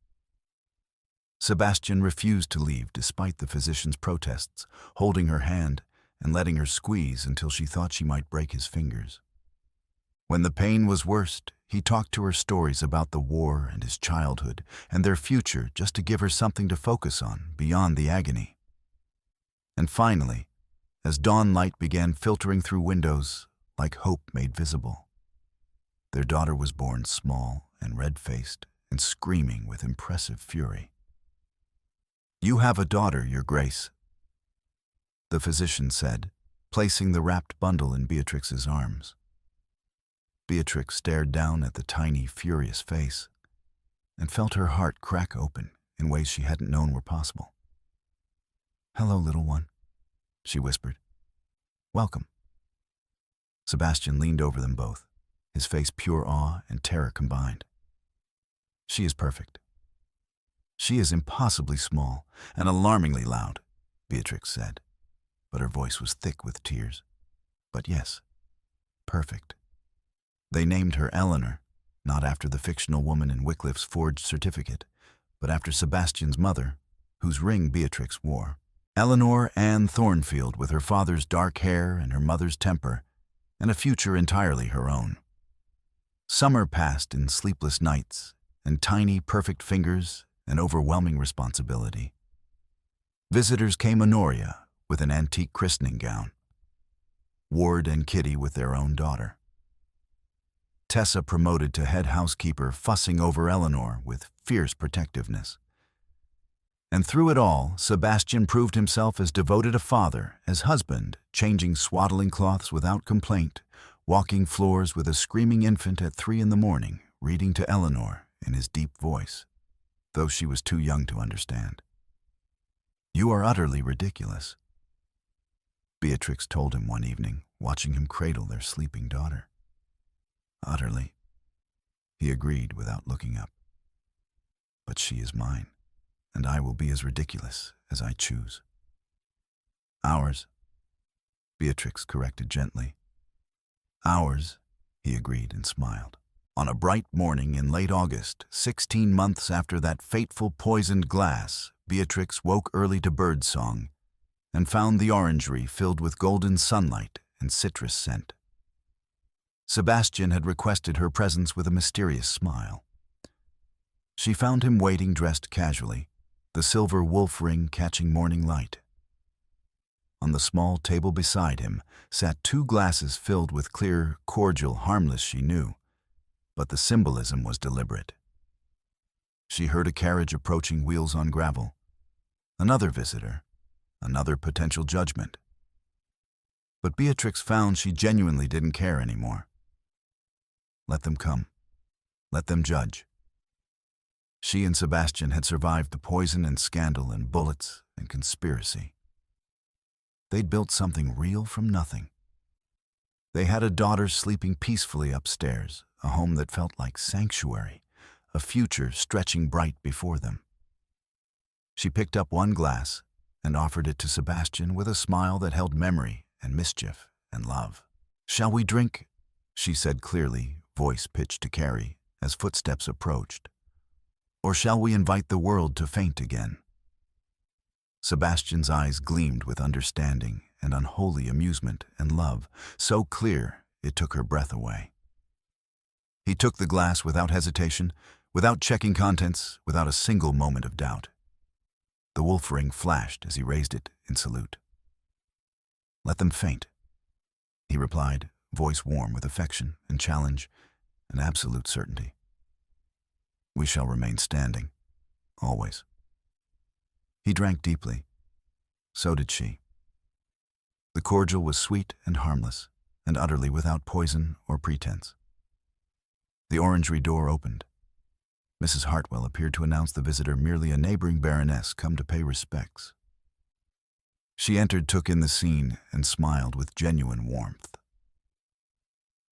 Sebastian refused to leave despite the physician's protests, holding her hand and letting her squeeze until she thought she might break his fingers. When the pain was worst, he talked to her stories about the war and his childhood and their future, just to give her something to focus on beyond the agony. And finally, as dawn light began filtering through windows like hope made visible, their daughter was born, small and red-faced and screaming with impressive fury. "You have a daughter, Your Grace," the physician said, placing the wrapped bundle in Beatrix's arms. Beatrix stared down at the tiny, furious face and felt her heart crack open in ways she hadn't known were possible. "Hello, little one," she whispered. "Welcome." Sebastian leaned over them both, his face pure awe and terror combined. "She is perfect." "She is impossibly small and alarmingly loud," Beatrix said, but her voice was thick with tears. "But yes, perfect." They named her Eleanor, not after the fictional woman in Wycliffe's forged certificate, but after Sebastian's mother, whose ring Beatrix wore. Eleanor Anne Thornfield, with her father's dark hair and her mother's temper, and a future entirely her own. Summer passed in sleepless nights, and tiny, perfect fingers, and overwhelming responsibility. Visitors came: Honoria, with an antique christening gown. Ward and Kitty with their own daughter. Tessa, promoted to head housekeeper, fussing over Eleanor with fierce protectiveness. And through it all, Sebastian proved himself as devoted a father, as husband, changing swaddling cloths without complaint, walking floors with a screaming infant at 3 a.m, reading to Eleanor in his deep voice, though she was too young to understand. "You are utterly ridiculous," Beatrix told him one evening, watching him cradle their sleeping daughter. "Utterly," he agreed without looking up. "But she is mine, and I will be as ridiculous as I choose." "Ours," Beatrix corrected gently. "Ours," he agreed and smiled. On a bright morning in late August, 16 months after that fateful poisoned glass, Beatrix woke early to birdsong and found the orangery filled with golden sunlight and citrus scent. Sebastian had requested her presence with a mysterious smile. She found him waiting dressed casually, the silver wolf ring catching morning light. On the small table beside him sat 2 glasses filled with clear, cordial, harmless she knew, but the symbolism was deliberate. She heard a carriage approaching, wheels on gravel. Another visitor, another potential judgment. But Beatrix found she genuinely didn't care anymore. Let them come. Let them judge. She and Sebastian had survived the poison and scandal and bullets and conspiracy. They'd built something real from nothing. They had a daughter sleeping peacefully upstairs, a home that felt like sanctuary, a future stretching bright before them. She picked up 1 glass and offered it to Sebastian with a smile that held memory and mischief and love. "Shall we drink?" she said clearly, voice pitched to Carrie, as footsteps approached. "Or shall we invite the world to faint again?" Sebastian's eyes gleamed with understanding and unholy amusement and love, so clear it took her breath away. He took the glass without hesitation, without checking contents, without a single moment of doubt. The wolf ring flashed as he raised it in salute. "Let them faint," he replied, voice warm with affection and challenge and absolute certainty. "We shall remain standing, always." He drank deeply. So did she. The cordial was sweet and harmless, and utterly without poison or pretense. The orangery door opened. Mrs. Hartwell appeared to announce the visitor merely a neighboring baroness come to pay respects. She entered, took in the scene, and smiled with genuine warmth.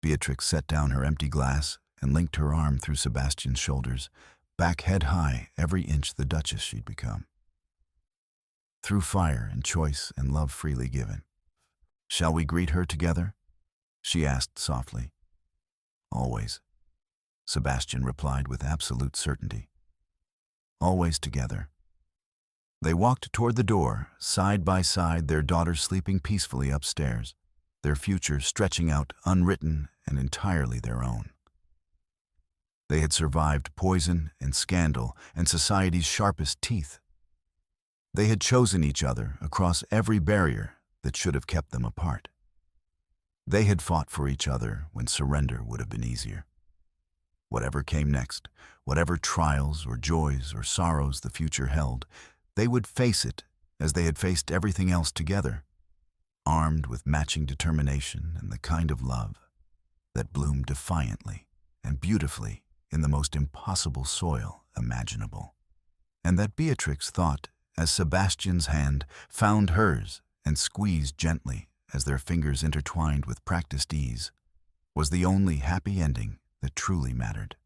Beatrix set down her empty glass and linked her arm through Sebastian's shoulders, back head high, every inch the duchess she'd become. Through fire and choice and love freely given. "Shall we greet her together?" she asked softly. "Always," Sebastian replied with absolute certainty. "Always together." They walked toward the door, side by side, their daughter sleeping peacefully upstairs, their future stretching out unwritten and entirely their own. They had survived poison and scandal and society's sharpest teeth. They had chosen each other across every barrier that should have kept them apart. They had fought for each other when surrender would have been easier. Whatever came next, whatever trials or joys or sorrows the future held, they would face it as they had faced everything else together, armed with matching determination and the kind of love that bloomed defiantly and beautifully in the most impossible soil imaginable. And that Beatrix thought, as Sebastian's hand found hers and squeezed gently as their fingers intertwined with practiced ease, was the only happy ending that truly mattered.